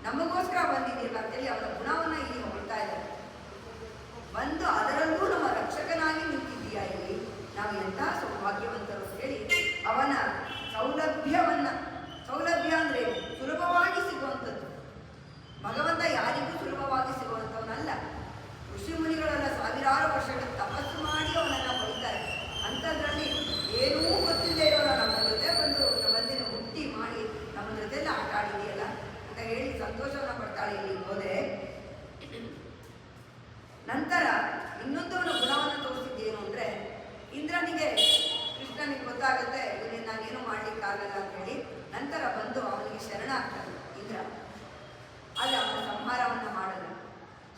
ನಮಗೋಸ್ಕರ ಬಂದಿದ್ದೀಯಲ್ಲ ಅಂತೇಳಿ ಅವರ ಗುಣವನ್ನ ಇಲ್ಲಿ ಹೊಗಳ್ತಾ ಇದ್ದಾರೆ. ಬಂದು ಅದರಲ್ಲೂ ನಮ್ಮ ರಕ್ಷಕನಾಗಿ ನಿಂತಿದ್ದೀಯ ಇಲ್ಲಿ, ನಾವು ಎಂತಹ ಸೌಭಾಗ್ಯವಂತರು ಅಂತೇಳಿ ಅವನ ಸೌಲಭ್ಯ ಅಂದ್ರೆ ಸುಲಭವಾಗಿ ಸಿಗುವಂಥದ್ದು. ಭಗವಂತ ಯಾರಿಗೂ ಸುಲಭವಾಗಿ ಸಿಗುವಂಥವನಲ್ಲ. ಋಷಿ ಮುನಿಗಳೆಲ್ಲ ಸಾವಿರಾರು ವರ್ಷಗಳ ತಪಸ್ಸು ಮಾಡಿ ಅವನನ್ನ ಪಡಿತಾರೆ. ಅಂಥದ್ರಲ್ಲಿ ಏನೂ ಗೊತ್ತಿಲ್ಲದೆ ಇರೋಲ್ಲ ನಮ್ಮ ಜೊತೆ ಬಂದಿನ ಹುಟ್ಟಿ ಮಾಡಿ ನಮ್ಮ ಜೊತೆಲ್ಲ ಆಟ ಆಡಿದೆಯಲ್ಲ ಅಂತ ಹೇಳಿ ಸಂತೋಷವನ್ನ ಪಡ್ತಾಳೆ ಇಲ್ಲಿ ಹೋದೆ. ನಂತರ ಇನ್ನೊಂದವನ ಗುಣವನ್ನು ತೋರಿಸಿದ್ದೇನು ಅಂದ್ರೆ, ಇಂದ್ರನಿಗೆ ಕೃಷ್ಣನಿಗೆ ಗೊತ್ತಾಗುತ್ತೆ ಇವನಿಗೆ ನಾನೇನು ಮಾಡ್ಲಿಕ್ಕಾಗಲ್ಲ ಅಂತ ಹೇಳಿ ನಂತರ ಬಂದು ಅವನಿಗೆ ಶರಣಾಗ್ತಾನೆ ಇಂದ್ರ. ಆದರೆ ಅವನ ಸಂಹಾರವನ್ನ ಮಾಡಲ್ಲ,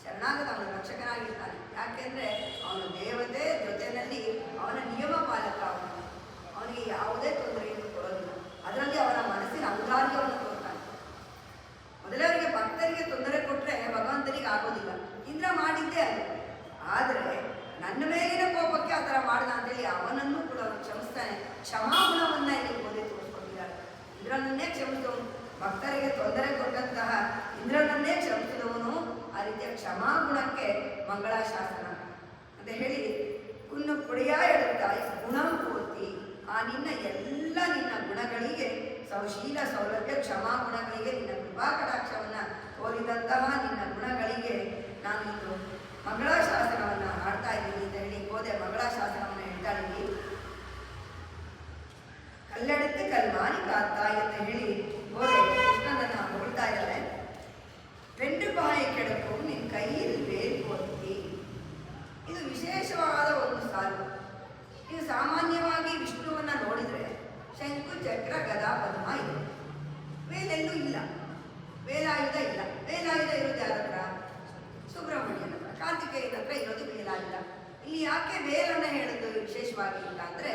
ಶರಣಾಗದ ಅವನ ರಕ್ಷಕನಾಗಿರ್ತಾನೆ. ಯಾಕೆಂದ್ರೆ ಅವನು ದೇವತೆ ಜೊತೆಯಲ್ಲಿ ಅವನ ನಿಯಮ ಪಾಲಕ. ಅವನಿಗೆ ಯಾವುದೇ ತೊಂದರೆಯನ್ನು ಕೊಡೋದಿಲ್ಲ. ಅದರಲ್ಲಿ ಅವನ ಮನಸ್ಸಿನ ಔದಾರ್ಯವನ್ನು ತೋರ್ತಾನೆ. ಮೊದಲವರಿಗೆ ಭಕ್ತರಿಗೆ ತೊಂದರೆ ಕೊಟ್ಟರೆ ಭಗವಂತನಿಗೆ ಆಗೋದಿಲ್ಲ. ಇಂದ್ರ ಮಾಡಿದ್ದೇ ಅದು. ಆದರೆ ನನ್ನ ಮೇಲಿನ ಕೋಪಕ್ಕೆ ಆ ಥರ ಮಾಡಿದ ಅಂತೇಳಿ ಅವನನ್ನು ಕೂಡ ಅವನು ಕ್ಷಮಿಸ್ತಾನೆ. ಕ್ಷಮಾಗುಣವನ್ನ ಇಲ್ಲಿ ಓದಿ ತೋರಿಸ್ಕೊಂಡಿದ್ದಾರೆ. ಇಂದ್ರನನ್ನೇ ಕ್ಷಮಿಸಿದವನು, ಭಕ್ತರಿಗೆ ತೊಂದರೆ ಕೊಟ್ಟಂತಹ ಇಂದ್ರನನ್ನೇ ಕ್ಷಮಿಸಿದವನು. ಆ ರೀತಿಯ ಕ್ಷಮಾಗುಣಕ್ಕೆ ಮಂಗಳಾಶಾಸನ ಅಂತ ಹೇಳಿ ಕುನ್ನು ಪುಡಿಯ ಎಡುತ್ತಾಯಿ ಗುಣಂ ಪೂರ್ತಿ. ಆ ನಿನ್ನ ಗುಣಗಳಿಗೆ, ಸೌಶೀಲ ಸೌಲಭ್ಯ ಕ್ಷಮಾ ಗುಣಗಳಿಗೆ, ನಿನ್ನ ಕೃಪಾ ಕಟಾಕ್ಷವನ್ನ ತೋರಿದಂತಹ ನಿನ್ನ ಗುಣಗಳಿಗೆ ನಾನು ಇಂದು ಮಂಗಳಾಶಾಸನವನ್ನ ಹಾಡ್ತಾ ಇದ್ದೀನಿ ಅಂತ ಹೇಳಿ ಗೋದೆ ಮಂಗಳಾಶಾಸನವನ್ನು ಹೇಳ್ತಾ ಇದ್ದೀನಿ. ಕಲ್ಲೆಡುತ್ತು ಕಲ್ಮಾನಿ ಕಾತ್ತಾಯಿ ಅಂತ ಹೇಳಿ ಗೋದೆ ಕೃಷ್ಣನನ್ನ ಹೊಗಳ್ತಾ ಇದ್ದಾರೆ. ಬೆಂಡು ಬಾಯಿ ಕೆಡಕು ನಿನ್ನ ಕೈಯಲ್ಲಿ ಬೇರು ಕೊತ್ತಿ. ಇದು ವಿಶೇಷವಾದ ಒಂದು ಸಾಲು. ಇದು ಸಾಮಾನ್ಯವಾಗಿ ವಿಷ್ಣುವನ್ನ ನೋಡಿದ್ರೆ ಶಂಕು ಚಕ್ರ ಗದಾ ಪದ್ಮ ಇದೆ. ವೇಲೆಲ್ಲೂ ಇಲ್ಲ, ವೇಲಾಯುಧ ಇಲ್ಲ. ವೇಲಾಯುಧ ಇರೋದು ಯಾರ ಹತ್ರ? ಸುಬ್ರಹ್ಮಣ್ಯನ ಹತ್ರ. ಕಾರ್ತಿಕೇಯನ ಹತ್ರ ಇರೋದು ವೇಲಾಯುಧ. ಇಲ್ಲಿ ಯಾಕೆ ವೇಲನ್ನ ಹೇಳೋದು ವಿಶೇಷವಾಗಿ ಇಲ್ಲ ಅಂದ್ರೆ,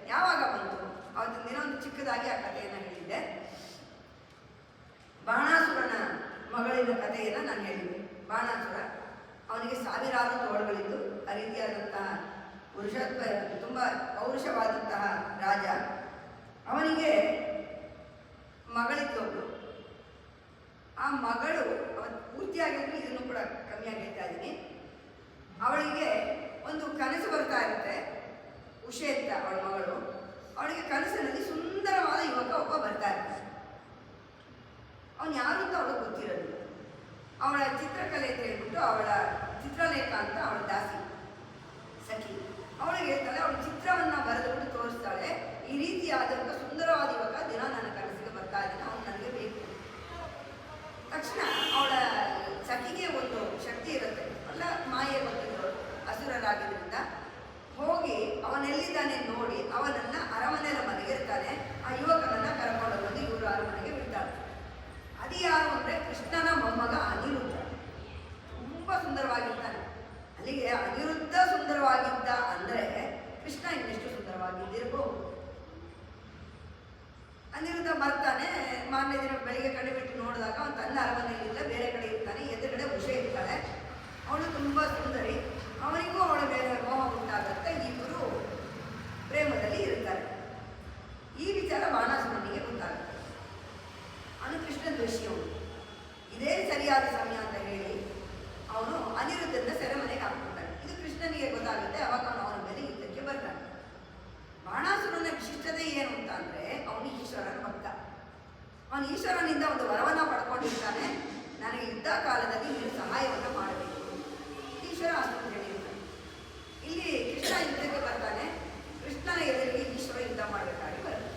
ಯಾವಾಗ ಬಂತು ಅವತ್ತಿನ ದಿನ ಒಂದು ಚಿಕ್ಕದಾಗಿ ಆ ಕಥೆಯನ್ನ ಹೇಳಿದ್ದೆ. ಬಾಣಾಸುರನ ಮಗಳಿನ ಕಥೆಯನ್ನ ನಾನು ಹೇಳಿದ್ದೆ. ಬಾಣಾಸುರ, ಅವನಿಗೆ ಸಾವಿರಾರು ತೋಳುಗಳಿದ್ದು, ಆ ರೀತಿಯಾದಂತಹ ಪುರುಷತ್ವ ತುಂಬ ಪೌರುಷವಾದಂತಹ ರಾಜ. ಅವನಿಗೆ ಮಗಳಿದ್ದೊಬ್ಳು. ಆ ಮಗಳು ಪೂರ್ತಿಯಾಗಿದ್ದು, ಇದನ್ನು ಕೂಡ ಕಮ್ಮಿಯಾಗಿ ಹೇಳ್ತಾ ಇದ್ದೀನಿ. ಅವಳಿಗೆ ಒಂದು ಕನಸು ಬರ್ತಾ ಇರುತ್ತೆ. ಉಷೆ ಅಂತ ಅವಳ ಮಗಳು. ಅವಳಿಗೆ ಕನಸಿನಲ್ಲಿ ಸುಂದರವಾದ ಯುವಕ ಒಬ್ಬ ಬರ್ತಾ ಇರ್ತಾನೆ. ಅವನು ಯಾರು ಅಂತ ಅವಳಿಗೆ ಗೊತ್ತಿರೋದಿಲ್ಲ. ಅವಳ ಚಿತ್ರಕಲೆ ಅಂತ ಹೇಳ್ಬಿಟ್ಟು, ಅವಳ ಚಿತ್ರಲೇಖ ಅಂತ ಅವಳ ದಾಸಿ ಸಖಿ ಅವಳಿಗೆ ಹೇಳ್ತಾಳೆ. ಅವಳ ಚಿತ್ರವನ್ನ ಬರೆದುಬಿಟ್ಟು ತೋರಿಸ್ತಾಳೆ. ಈ ರೀತಿಯಾದಂಥ ಸುಂದರವಾದ ಯುವಕ ದಿನ ನನ್ನ ಕನಸಿಗೆ ಬರ್ತಾ ಇದ್ದಾನೆ, ಅವನು ನನಗೆ ಬೇಕು. ತಕ್ಷಣ ಅವಳ ಸಖಿಗೆ ಒಂದು ಶಕ್ತಿ ಇರುತ್ತೆ, ಅಲ್ಲ ಮಾಯೆ ಗೊತ್ತಿದ್ರು, ಅಸುರರಾಗಿದ್ದರಿಂದ ಹೋಗಿ ಅವನೆಲ್ಲಿದ್ದಾನೆ ನೋಡಿ ಅವನನ್ನ ಅರಮನೆಯ ಮನೆಗೆ ಇರ್ತಾನೆ. ಆ ಯುವಕನನ್ನ ಕರ್ಕೊಂಡು ಬಂದು ಇವರು ಅರಮನೆಗೆ ಬಿಡ್ತಾಳೆ. ಅದು ಯಾರು ಅಂದ್ರೆ ಕೃಷ್ಣನ ಮೊಮ್ಮಗ ಅನಿರುದ್ಧ. ತುಂಬಾ ಸುಂದರವಾಗಿರ್ತಾನೆ. ಅಲ್ಲಿಗೆ ಅನಿರುದ್ಧ ಸುಂದರವಾಗಿದ್ದ ಅಂದ್ರೆ ಕೃಷ್ಣ ಅನಿರುದ್ಧ ಬರ್ತಾನೆ. ಮಾರನೇ ದಿನ ಬೆಳಿಗ್ಗೆ ಕಣ್ಣು ಬಿಟ್ಟು ನೋಡಿದಾಗ ಅವನು ತನ್ನ ಅರಮನೆಯಲ್ಲಿಲ್ಲ, ಬೇರೆ ಕಡೆ ಇರ್ತಾನೆ. ಎದುರುಗಡೆ ಉಷೆ ಇರ್ತಾಳೆ. ಅವಳು ತುಂಬ ಸುಂದರಿ. ಅವನಿಗೂ ಅವಳ ಮೇಲೆ ಮೋಹ ಉಂಟಾಗುತ್ತೆ. ಇಬ್ಬರು ಪ್ರೇಮದಲ್ಲಿ ಇರ್ತಾರೆ. ಈ ವಿಚಾರ ಬಾಣಾಸುರನಿಗೆ ಗೊತ್ತಾಗುತ್ತೆ. ಅವನು ಕೃಷ್ಣ ದ್ವೇಷಿ. ಅವನು ಇದೇ ಸರಿಯಾದ ಸಮಯ ಅಂತ ಹೇಳಿ ಅವನು ಅನಿರುದ್ಧನ ಸೆರೆಮನೆಗೆ ಹಾಕ್ಬಿಡ್ತಾನೆ. ಇದು ಕೃಷ್ಣನಿಗೆ ಗೊತ್ತಾಗುತ್ತೆ. ಅವಾಗ ಅವನು ಅವನ ಮೇಲೆ ಯುದ್ಧಕ್ಕೆ ಬರ್ತಾನೆ. ಬಾಣಾಸುರನ ವಿಶಿಷ್ಟತೆ ಏನು ಅಂತ ಅಂದರೆ ಅವನು ಈಶ್ವರನ ಭಕ್ತ. ಅವನು ಈಶ್ವರನಿಂದ ಒಂದು ವರವನ್ನು ಪಡ್ಕೊಂಡಿರ್ತಾನೆ. ನನಗೆ ಯುದ್ಧ ಕಾಲದಲ್ಲಿ ನೀನು ಸಹಾಯವನ್ನು ಮಾಡಬೇಕು. ಈಶ್ವರ ಅಷ್ಟು ಹೇಳಿರ್ತಾನೆ. ಇಲ್ಲಿ ಕೃಷ್ಣ ಯುದ್ಧಕ್ಕೆ ಬರ್ತಾನೆ. ಕೃಷ್ಣನ ಎದುರಿಗೆ ಈಶ್ವರ ಯುದ್ಧ ಮಾಡಬೇಕಾಗಿ ಬರುತ್ತೆ.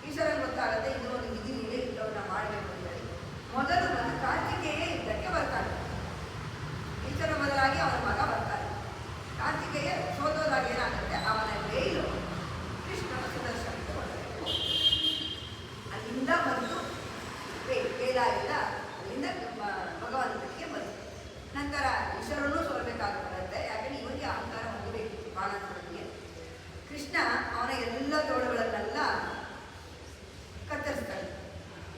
ಈಶ್ವರನ ಗೊತ್ತಾಗುತ್ತೆ ಇದು ಒಂದು ವಿಧಿ ನೀಡೇ ಯುದ್ಧವನ್ನು ಮಾಡಬೇಕು ಅಂತ ಹೇಳಿ ಮೊದಲು ಬಂದು ಕಾರ್ತಿಕೇಯ ಯುದ್ಧಕ್ಕೆ ಬರ್ತಾನೆ. ಈಶ್ವರ ಬದಲಾಗಿ ಅವನ ಮಗ ಬರ್ತಾನೆ. ಕಾರ್ತಿಕೇಯ ಸೋತೋದಾಗ ಏನಾಗುತ್ತೆ, ಅವನ ಬೇಯಿಲು ಕೃಷ್ಣನ ಸುದರ್ಶನಕ್ಕೆ ಬರಬೇಕು. ಅಲ್ಲಿಂದ ಬಂದು ಬೇಲಾಗಿಲ್ಲ, ಅಲ್ಲಿಂದ ಭಗವಂತನಿಗೆ ಬಂತು. ನಂತರ ಈಶ್ವರನೂ ಸೋಲ್ಬೇಕಾಗುತ್ತೆ. ಯಾಕಂದ್ರೆ ಇವನಿಗೆ ಅಹಂಕಾರ ಹೊಂದಬೇಕು ಬಾಣಾಸುರನಿಗೆ. ಕೃಷ್ಣ ಅವನ ಎಲ್ಲ ತೋಳುಗಳನ್ನೆಲ್ಲ ಕತ್ತರಿಸ್ತಾನೆ.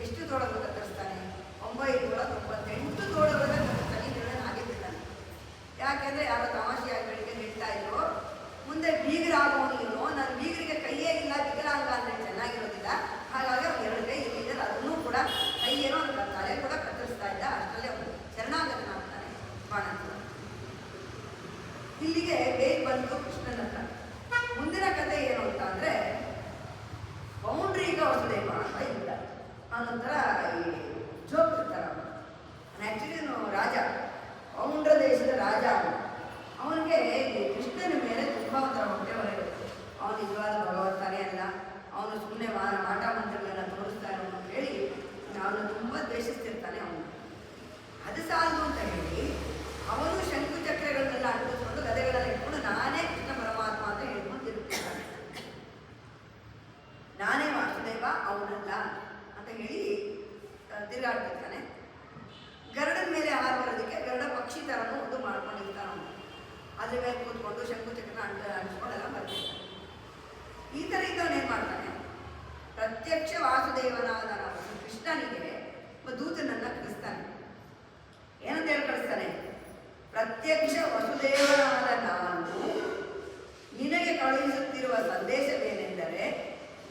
ಎಷ್ಟು ತೋಳುಗಳು ಕತ್ತರಿಸ್ತಾನೆ? 998 ತೋಳುಗಳನ್ನು ಕತ್ತರಿಸ್ತಾನೆ. ಇದನ್ನು ಹಾಗೆ ಬಿಡ್ತಾನೆ. ಯಾಕೆಂದರೆ ಯಾರೋ ತಮಾಷೆಯಾಗಿ ಬೆಳಿಗ್ಗೆ ಹೇಳ್ತಾ ಇದ್ರು, ಮುಂದೆ ಬೀಗರಾಗೋನು ಇವನು, ನನ್ನ ಬೀಗರಿಗೆ ಕೈಯೇ ಇಲ್ಲ, ಬಿಗರಾಂಗ ಅಂದರೆ ಚೆನ್ನಾಗಿರೋದಿಲ್ಲ. ಹಾಗಾಗಿ ಅವ್ನು 2 ಕೈ ಇಲ್ಲಿದೆ, ಅದನ್ನೂ ಕೂಡ ಕೈ ಏನೋ ಅವನ ತಲೆ ಕೂಡ ಕತ್ತರಿಸ್ತಾ ಇದ್ದ. ಅಷ್ಟರಲ್ಲೇ ಅವನು ಶರಣಾಗತನಾಗ್ತಾನೆ ಬಾಣಾಸುರ. ಇಲ್ಲಿಗೆ ಬೇಗ ಬಂತು ಕೃಷ್ಣನ ಹತ್ರ. ಮುಂದಿನ ಕಥೆ ಏನು ಅಂತ ಅಂದರೆ ಪೌಂಡ್ರೀಕ ವಸುದೇವ ಅಂತ ಇದ್ದ. ಅವನೊಂಥರ ಈ ಜೋಕ್ ಇರ್ತಾರ. ಅವನು ಆ್ಯಕ್ಚುಲಿ ರಾಜ, ಪೌಂಡ್ರ ದೇಶದ ರಾಜ. ಅವನಿಗೆ ಕೃಷ್ಣನ ಮೇಲೆ ತುಂಬ ಒಂಥರ ಹೊಟ್ಟೆ ಹೊರಗಿರುತ್ತೆ. ಅವನು ನಿಜವಾದ ಭಗವಂತನೇ ಅಲ್ಲ, ಅವನು ಸುಮ್ಮನೆ ಮಾಟ ಮಂತ್ರಗಳನ್ನ ತೋರಿಸ್ತಾ ಇರೋನು ಅಂತ ಹೇಳಿ ಅವನು ತುಂಬ ದ್ವೇಷಿಸ್ತಿರ್ತಾನೆ. ಅವನು ಅದು ಸಾಲದು ಅಂತ ಹೇಳಿ ಅವನು ಶಂಕು ಚಕ್ರಗಳನ್ನೆಲ್ಲ ಅಂಟಿಸ್ಕೊಂಡು ಗದೆಗಳೆಲ್ಲ ಇಟ್ಕೊಂಡು ನಾನೇ ಕೃಷ್ಣ ಪರಮಾತ್ಮ ಅಂತ ಹೇಳ್ಕೊಂಡು ತಿರುಗ್ತಿರ್ತಾನೆ. ನಾನೇ ವಾಸುದೇವ, ಅವನಲ್ಲ ಅಂತ ಹೇಳಿ ತಿರುಗಾಡ್ತಿರ್ತಾನೆ. ಗರುಡನ ಮೇಲೆ ಹಾರು ಬರೋದಕ್ಕೆ ಗರುಡ ಪಕ್ಷಿ ಥರನೂ ಒಂದು ಮಾಡ್ಕೊಂಡಿರ್ತಾನೆ. ಅವನು ಅದ್ರ ಮೇಲೆ ಕೂತ್ಕೊಂಡು ಶಂಕು ಚಕ್ರನ ಅಂಟಿಸ್ಕೊಂಡೆಲ್ಲ ಬರ್ತಿರ್ತಾನೆ. ಈ ಥರ ಇದ್ದವನೇನು ಮಾಡ್ತಾನೆ, ಪ್ರತ್ಯಕ್ಷ ವಾಸುದೇವನಾದ ಕೃಷ್ಣನಿಗೆ ದೂತನನ್ನು ಕಳಿಸ್ತಾನೆ. ಏನಂತ ಹೇಳಿ ಕಳಿಸ್ತಾನೆ, ಪ್ರತ್ಯಕ್ಷ ವಸುದೇವನಾದ ನಾನು ನಿನಗೆ ಕಳುಹಿಸುತ್ತಿರುವ ಸಂದೇಶವೇನೆಂದರೆ,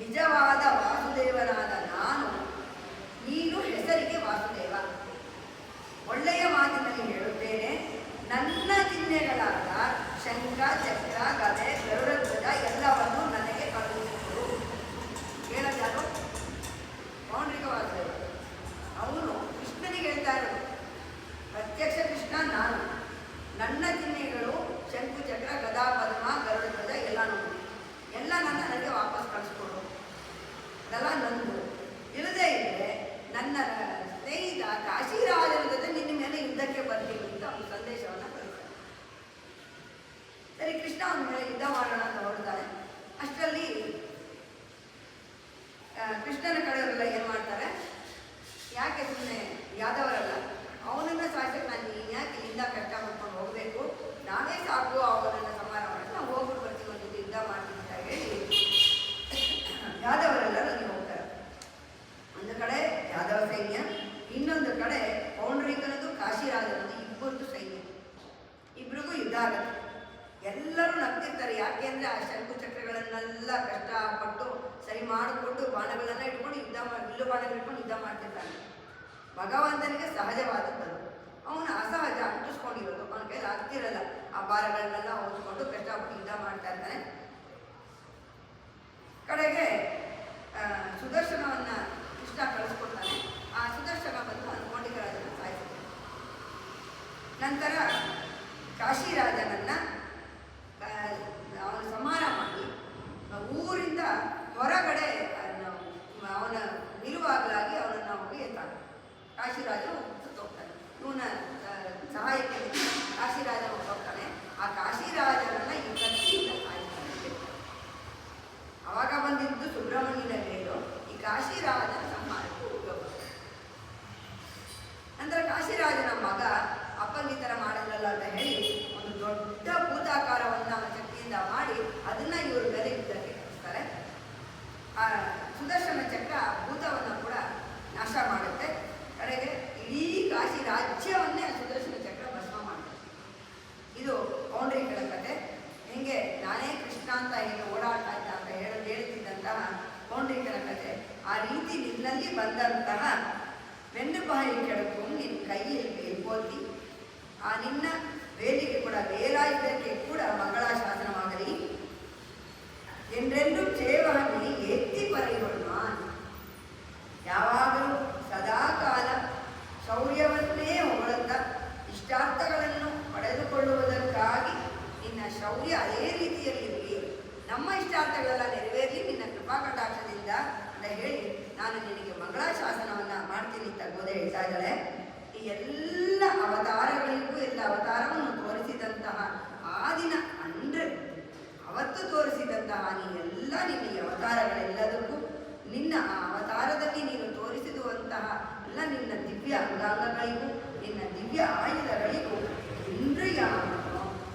ನಿಜವಾದ ವಾಸುದೇವನಾದ ನಾನು, ನೀನು ಹೆಸರಿಗೆ ವಾಸುದೇವ. ಒಳ್ಳೆಯ ಮಾತಿನಲ್ಲಿ ಹೇಳುತ್ತೇನೆ, ನನ್ನ ಚಿಹ್ನೆಗಳಾದ ಶಂಖ, ಚಕ್ರ, ಗದೆ, ಗರುಡ ಧ್ವಜ ಎಲ್ಲವನ್ನು ನನಗೆ ಕಳುಹಿಸಿದರು. ಹೇಳೋದ್ಯಾರು? ಪೌಂಡ್ರಿಕ ವಾಸುದೇವ. ಅವನು ಕೃಷ್ಣನಿಗೆ ಹೇಳ್ತಾ ಇರೋದು, ಪ್ರತ್ಯಕ್ಷ ಕೃಷ್ಣ ನಾನು, ನನ್ನ ಚಿಹ್ನೆಗಳು ಶಂಕು, ಚಕ್ರ, ಗದಾ, ಪದ್ಮ, ಗರುಡ ಧ್ವಜ ಎಲ್ಲ ನನಗೆ ವಾಪಸ್ ಕಳಿಸ್ಕೊಡು. ಅದೆಲ್ಲ ನಂದು. ಇಲ್ಲದೇ ಇದ್ದರೆ ನನ್ನ ಸ್ನೇಹಿತ ಕಾಶಿರಾಜನ ಜೊತೆ ನಿನ್ನ ಮೇಲೆ ಯುದ್ಧಕ್ಕೆ ಬರ್ತೀನಿ ಅಂತ ಒಂದು ಸಂದೇಶವನ್ನು ಕಳಿಸ್ತಾನೆ. ಸರಿ, ಕೃಷ್ಣ ಅವನ ಮೇಲೆ ಯುದ್ಧ ಮಾಡೋಣ ಅಂತ ಹೊರಡ್ತಾನೆ. ಅಷ್ಟರಲ್ಲಿ ಕೃಷ್ಣನ ಕಡೆಯವರೆಲ್ಲ ಏನು ಮಾಡ್ತಾರೆ, ಯಾಕೆ ಸುಮ್ಮನೆ ಯಾದವರಲ್ಲ, ಅವನನ್ನು ಸಾಯಿಸಕ್ಕೆ ನಾನು ಯಾಕೆ ಇಲ್ಲಿಂದ ಕಷ್ಟ ಮಾಡ್ಕೊಂಡು ಹೋಗಬೇಕು, ನಾವೇ ಸಾಕು ಅವನನ್ನು ಸಂಹಾರ ಮಾಡಿ ನಾವು ಹೋಗ್ಬಿಟ್ಟು ಬರ್ತೀವಿ, ಒಂದು ಯುದ್ಧ ಮಾಡ್ತೀವಿ ಅಂತ ಹೇಳಿ ಯಾದವರೆಲ್ಲರೂ ಅಲ್ಲಿ ಹೋಗ್ತಾರೆ. ಒಂದು ಕಡೆ ಯಾದವ ಸೈನ್ಯ, ಇನ್ನೊಂದು ಕಡೆ ಪೌಂಡ್ರಿಕನದು ಕಾಶಿರಾಜನದು, ಇಬ್ಬರದು ಸೈನ್ಯ. ಇಬ್ರಿಗೂ ಯುದ್ಧ ಆಗುತ್ತೆ. ಎಲ್ಲರೂ ನಗ್ತಿರ್ತಾರೆ. ಯಾಕೆ ಅಂದರೆ ಆ ಶಂಕು ಚಕ್ರಗಳನ್ನೆಲ್ಲ ಕಷ್ಟಪಟ್ಟು ಸರಿ ಮಾಡಿಕೊಂಡು ಬಾಣಗಳನ್ನ ಇಟ್ಕೊಂಡು ಬಿಲ್ಲು ಬಾಣಗಳು ಇಟ್ಕೊಂಡು ಯುದ್ಧ ಮಾಡ್ತಿರ್ತಾನೆ. ಭಗವಂತನಿಗೆ ಸಹಜವಾದದ್ದು, ಅವನು ಅಸಹಜ ಅಂಟಿಸ್ಕೊಂಡಿರೋದು, ಅವನ ಕೈಲಿ ಆಗ್ತಿರಲ್ಲ. ಆ ಭಾರಗಳನ್ನೆಲ್ಲ ಹೊತ್ಕೊಂಡು ಕಷ್ಟಪಟ್ಟು ಯುದ್ಧ ಮಾಡ್ತಾ ಇರ್ತಾನೆ. ಕಡೆಗೆ ಸುದರ್ಶನವನ್ನು ಕೃಷ್ಣ ಕಳಿಸ್ಕೊಡ್ತಾನೆ. ಆ ಸುದರ್ಶನ ಬಂದು ಪೌಂಡ್ರಿಕ ರಾಜನ ಸಾಯಿಸ್ತಾನೆ. ನಂತರ ಕಾಶಿರಾಜನನ್ನು ಅವನು ಸಂಹಾರ ಮಾಡಿ ಊರಿಂದ ಹೊರಗಡೆ ಅವನ ನಿಲುವಾಗಲಾಗಿ ಅವನನ್ನು ಹೋಗಿ ಎತ್ತಾನೆ. ಕಾಶಿರಾಜನು ಹೋಗ್ತಾನೆ. ಇವನ ಸಹಾಯಕ್ಕೆ ಕಾಶಿರಾಜ ಹೋಗ್ತಾನೆ. ಆ ಕಾಶಿರಾಜನನ್ನು ಈ ಕತ್ತಿಯಿಂದ ಸಾಯಿಸ್ತಾನೆ. ಅವಾಗ ಬಂದಿದ್ದು ಸುಬ್ರಹ್ಮಣ್ಯನ ಬೇರು. ಈ ಕಾಶಿರಾಜನ ಸಂಹಾರಕ್ಕೆ ಉಪಯೋಗ. ನಂತರ ಕಾಶಿರಾಜನ ಮಗ ಅಪ್ಪಂಗೆ ಈ ಥರ ಮಾಡಿದ್ರಲ್ಲ ಅಂತ ಹೇಳಿ ಒಂದು ದೊಡ್ಡ ಭೂತಾಕಾರವನ್ನು ಅವನ ಶಕ್ತಿಯಿಂದ ಮಾಡಿ ಅದನ್ನು ಇವರು ಮೇಲೆ ಯುದ್ಧಕ್ಕೆ ಕಳಿಸ್ತಾರೆ. ಆ ಸುದರ್ಶನ ಚಕ್ರ ರೀತಿ ನಿನ್ನಲ್ಲಿ ಬಂದಂತಹ வெண்ணுபாயை கிடக்கும் ನಿನ್ನ ಕೈಯಲ್ಲಿ ಬೇಲ್ಕೋತಿ ಆ ನಿನ್ನ வேலிக்கு கூட வேலாயுதಕ್ಕೆ ಕೂಡ ಮಂಗಳಾಶಾಸನವಾಗಲಿ ಎಂದೆಂದು ಸೇವಹನಿ ಎತ್ತಿ ಬರೆಯುವನು ಯಾವಾಗಲೂ ಸದಾಕಾಲ ಶೌರ್ಯವನ್ನೇ ಹೊಗಳುತ್ತಾ ಇಷ್ಟಾರ್ಥಗಳನ್ನು ಪಡೆದುಕೊಳ್ಳುವುದಕ್ಕಾಗಿ ನಿನ್ನ ಶೌರ್ಯ ಅದೇ ರೀತಿಯಲ್ಲಿ ನಮ್ಮ ಇಷ್ಟಾರ್ಥಗಳೆಲ್ಲ ನೆರವೇರಲಿ ನಿನ್ನ ಕೃಪಾ ಕಟಾಕ್ಷದಿಂದ ಅಂತ ಹೇಳಿ ನಾನು ನಿನಗೆ ಮಂಗಳಾಶಾಸನವನ್ನು ಮಾಡ್ತೀನಿ ಅಂತ ಗೋದೆ ಹೇಳ್ತಾ ಇದ್ದಾಳೆ. ಈ ಎಲ್ಲ ಅವತಾರಗಳಿಗೂ ಎಲ್ಲ ಅವತಾರವನ್ನು ತೋರಿಸಿದಂತಹ ಆ ದಿನ ಅಂದರೆ ಅವತ್ತು ತೋರಿಸಿದಂತಹ ನೀನೆಲ್ಲ ನಿನ್ನ ಈ ಅವತಾರಗಳೆಲ್ಲದಕ್ಕೂ ನಿನ್ನ ಆ ಅವತಾರದಲ್ಲಿ ನೀನು ತೋರಿಸಿರುವಂತಹ ಎಲ್ಲ ನಿನ್ನ ದಿವ್ಯ ಅಂಗಾಂಗಗಳಿಗೂ ನಿನ್ನ ದಿವ್ಯ ಆಯುಧಗಳಿಗೂ ಇಂದ್ರಿಯ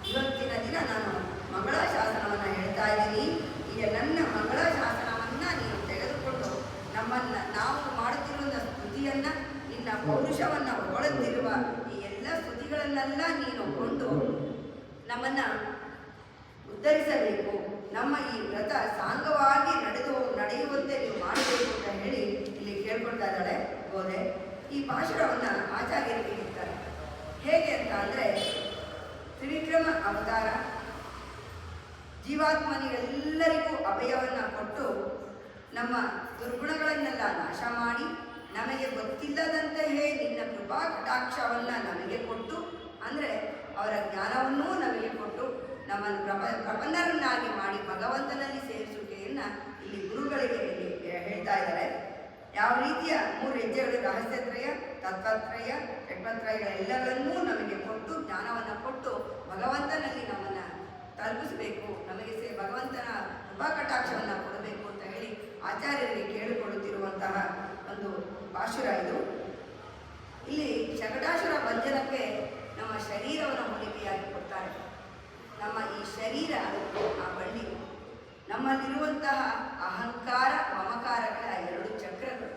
ಇವತ್ತಿನ ದಿನ ನಾನು ಮಂಗಳಾಶಾಸನವನ್ನು ಹೇಳ್ತಾ ಇದ್ದೀನಿ. ಈಗ ನನ್ನ ಮಂಗಳಾಶಾಸನವನ್ನು ನೀನು ತೆಗೆದುಕೊಂಡು ನಮ್ಮನ್ನು ನಾವು ಮಾಡುತ್ತಿರುವ ಸ್ತುತಿಯನ್ನು ನಿನ್ನ ಪೌರುಷವನ್ನು ಹೊಗಳುತ್ತಿರುವ ಈ ಎಲ್ಲ ಸ್ತುತಿಗಳನ್ನೆಲ್ಲ ನೀನು ಕೊಂಡು ನಮ್ಮನ್ನು ಉದ್ಧರಿಸಬೇಕು. ನಮ್ಮ ಈ ವ್ರತ ಸಾಂಗವಾಗಿ ನಡೆಯುವಂತೆ ನೀವು ಮಾಡಬೇಕು ಅಂತ ಹೇಳಿ ಇಲ್ಲಿ ಕೇಳ್ಕೊಳ್ತಾ ಇದ್ದಾಳೆ ಗೋದೆ. ಈ ಪಾಶುರವನ್ನು ಆಚಾರ್ಯರಿಗೆ ಇರ್ತಾರೆ ಹೇಗೆ ಅಂತ ಅಂದರೆ ತ್ರಿವಿಕ್ರಮ ಅವತಾರ ಜೀವಾತ್ಮನಿಗೆಲ್ಲರಿಗೂ ಅಭಯವನ್ನು ಕೊಟ್ಟು ನಮ್ಮ ದುರ್ಗುಣಗಳನ್ನೆಲ್ಲ ನಾಶ ಮಾಡಿ ನಮಗೆ ಗೊತ್ತಿಲ್ಲದಂತೆಯೇ ನಿನ್ನ ಕೃಪಾ ಕಟಾಕ್ಷವನ್ನು ನಮಗೆ ಕೊಟ್ಟು ಅಂದರೆ ಅವರ ಜ್ಞಾನವನ್ನೂ ನಮಗೆ ಕೊಟ್ಟು ನಮ್ಮನ್ನು ಪ್ರಪನ್ನರನ್ನಾಗಿ ಮಾಡಿ ಭಗವಂತನಲ್ಲಿ ಸೇರಿಸುವಿಕೆಯನ್ನು ಇಲ್ಲಿ ಗುರುಗಳಿಗೆ ಇಲ್ಲಿ ಹೇಳ್ತಾ ಇದ್ದಾರೆ. ಯಾವ ರೀತಿಯ 3 ಹೆಜ್ಜೆಗಳು ರಹಸ್ಯತ್ರಯ, ತತ್ವತ್ರಯ, ಷಟ್ಪತ್ರಯಗಳೆಲ್ಲವನ್ನೂ ನಮಗೆ ಕೊಟ್ಟು ಜ್ಞಾನವನ್ನು ಕೊಟ್ಟು ಭಗವಂತನಲ್ಲಿ ನಮ್ಮನ್ನು ತಲುಪಿಸಬೇಕು, ನಮಗೆ ಭಗವಂತನ ಕೃಪಾ ಕಟಾಕ್ಷವನ್ನು ಕೊಡಬೇಕು ಅಂತ ಹೇಳಿ ಆಚಾರ್ಯರಿಗೆ ಕೇಳಿಕೊಳ್ಳುತ್ತಿರುವಂತಹ ಒಂದು ಪಾಶುರ ಇದು. ಇಲ್ಲಿ ಶಕಟಾಸುರ ಭಂಜನಕ್ಕೆ ನಮ್ಮ ಶರೀರವನ್ನು ಹೋಲಿಕೆಯಾಗಿ ಕೊಡ್ತಾರೆ. ನಮ್ಮ ಈ ಶರೀರ ಆ ಬಳ್ಳಿ, ನಮ್ಮಲ್ಲಿರುವಂತಹ ಅಹಂಕಾರ ಮಮಕಾರಗಳ 2 ಚಕ್ರಗಳು.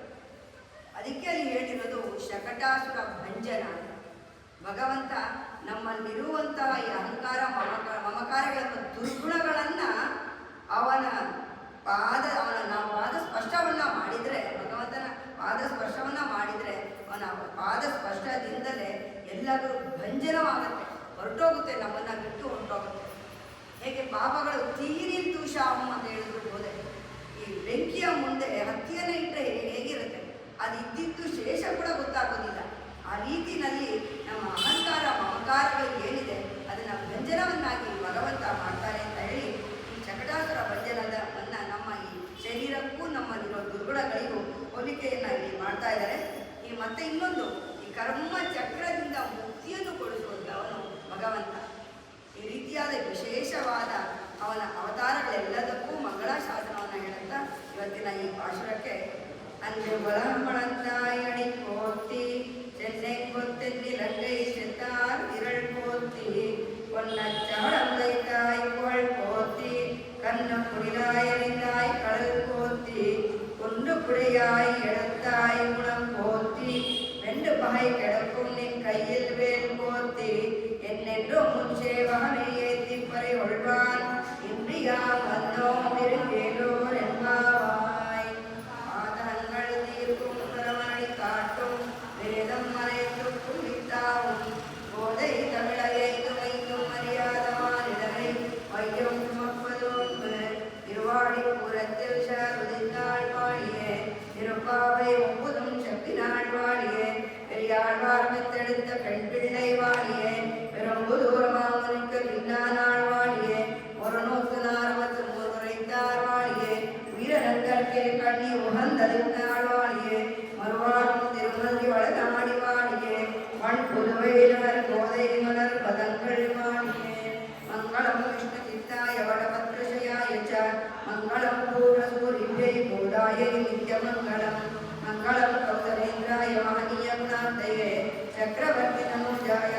ಅದಕ್ಕೆ ಅಲ್ಲಿ ಹೇಳಿರೋದು ಶಕಟಾಸುರ ಭಂಜನ. ಭಗವಂತ ನಮ್ಮಲ್ಲಿರುವಂತಹ ಈ ಅಹಂಕಾರ ಮಮಕಾರಗಳನ್ನು ದುರ್ಗುಣಗಳನ್ನು ನಾವು ಪಾದ ಸ್ಪರ್ಶವನ್ನು ಮಾಡಿದರೆ, ಭಗವಂತನ ಪಾದ ಸ್ಪರ್ಶವನ್ನು ಮಾಡಿದರೆ ಅವನ ಪಾದ ಸ್ಪರ್ಶದಿಂದಲೇ ಎಲ್ಲರೂ ಭಂಜನವಾಗುತ್ತೆ, ಹೊರಟೋಗುತ್ತೆ, ನಮ್ಮನ್ನು ಬಿಟ್ಟು ಹೊರಟೋಗುತ್ತೆ. ಹೇಗೆ ಪಾಪಗಳು ತೀರಿ ತೂಷಾಮ್ ಅಂತ ಹೇಳಿದ್ರು ಹೋದೆ. ಈ ಬೆಂಕಿಯ ಮುಂದೆ ಹತ್ತಿಯನ್ನು ಇಟ್ಟರೆ ಹೇಗಿರುತ್ತೆ, ಅದು ಇದ್ದಿದ್ದು ಶೇಷ ಕೂಡ ಗೊತ್ತಾಗೋದಿಲ್ಲ. ಆ ರೀತಿಯಲ್ಲಿ ನಮ್ಮ ಅಹಂಕಾರ ಮಮಕಾರಗಳು ಏನಿದೆ ಅದನ್ನು ಭಂಜನವನ್ನಾಗಿ ಭಗವಂತ ಮಾಡ್ತಾರೆ ಅಂತ ಹೇಳಿ ಈ ಶಕಟಾಸುರ ಭಂಜನವನ್ನು ನಮ್ಮ ಈ ಶರೀರಕ್ಕೂ ನಮ್ಮಲ್ಲಿರೋ ದುರ್ಗುಣಗಳಿಗೂ ಹೋಲಿಕೆಯನ್ನು ಇಲ್ಲಿ ಮಾಡ್ತಾ ಇದ್ದಾರೆ. ಈ ಮತ್ತೆ ಇನ್ನೊಂದು ಈ ಕರ್ಮ ಚಕ್ರದಿಂದ ಮುಕ್ತಿಯನ್ನು ಕೊಡಿಸುವಂಥ ಅವನು ಭಗವಂತ. ಈ ರೀತಿಯಾದ ವಿಶೇಷವಾದ ಅವನ ಅವತಾರಗಳೆಲ್ಲದಕ್ಕೂ ಮಂಗಳಾಶಾಸನವನ್ನು ಹೇಳುತ್ತಾ ಇವತ್ತಿನ ಈ ಪಾಶುರಕ್ಕೆ அன்று வளம்பளந்தாய் அடி போத்தி சென்னை கொத்தென்னி லங்கை செத்தார் திரள் போத்தி பொன்னச்சாடம் வைத்தாய் புகழ் போத்தி கண்ணு புரிதாய் அறிந்தாய் கடல் போத்தி ஒன்று புடையாய் எடுத்தாய் குணம் போத்தி 2 பகை கிடக்கும் நின் கையில் வேல் போத்தி என்னென்றும் முன்சேவகனை ஏத்தி பறை ஒழ்வான் இன்றியாம் வந்தோம் திருவேலோர் என்பாவாய். ஆதங்கள் தீர்க்கும் பிரமணி காட்டும் வேதம் மறைத்துக்கும் வித்தாவும் போதை தமிழகை துணைக்கும் அறியாதவானிடரை வையம் சுமப்பதும் திருவாடி புறத்தில் சாருதித்தாள் வாழியே திருப்பாவை ஒப்புதும் சப்பினாள் வாழியே பெரியாழ்வார் மெத்தெடுத்த பெண் பிள்ளை வாழியே பெரும்புதூரமாமனுக்கு பின்னானாள் வாழியே ஒரு நூற்று நாரமத்து முறைத்தார் வாழியே வீரரங்கற்கே கண்ணி உகந்தளித்தாள் வாழியே மறுவாடும் திருமதி வளகாடி வாழியே மண் புதுவையினர் கோதை மலர் பதங்கள் வாழியே மங்களம் விஷ்ணு சித்தாய வடபத்ரசயாய ச மங்களம் பூர்ணசூரியை பூதாயை நித்யமங்கலம் மங்களம் கௌசலேந்திராய மகனீயம் நாந்தயே சக்கரவர்த்தி நமுஜாய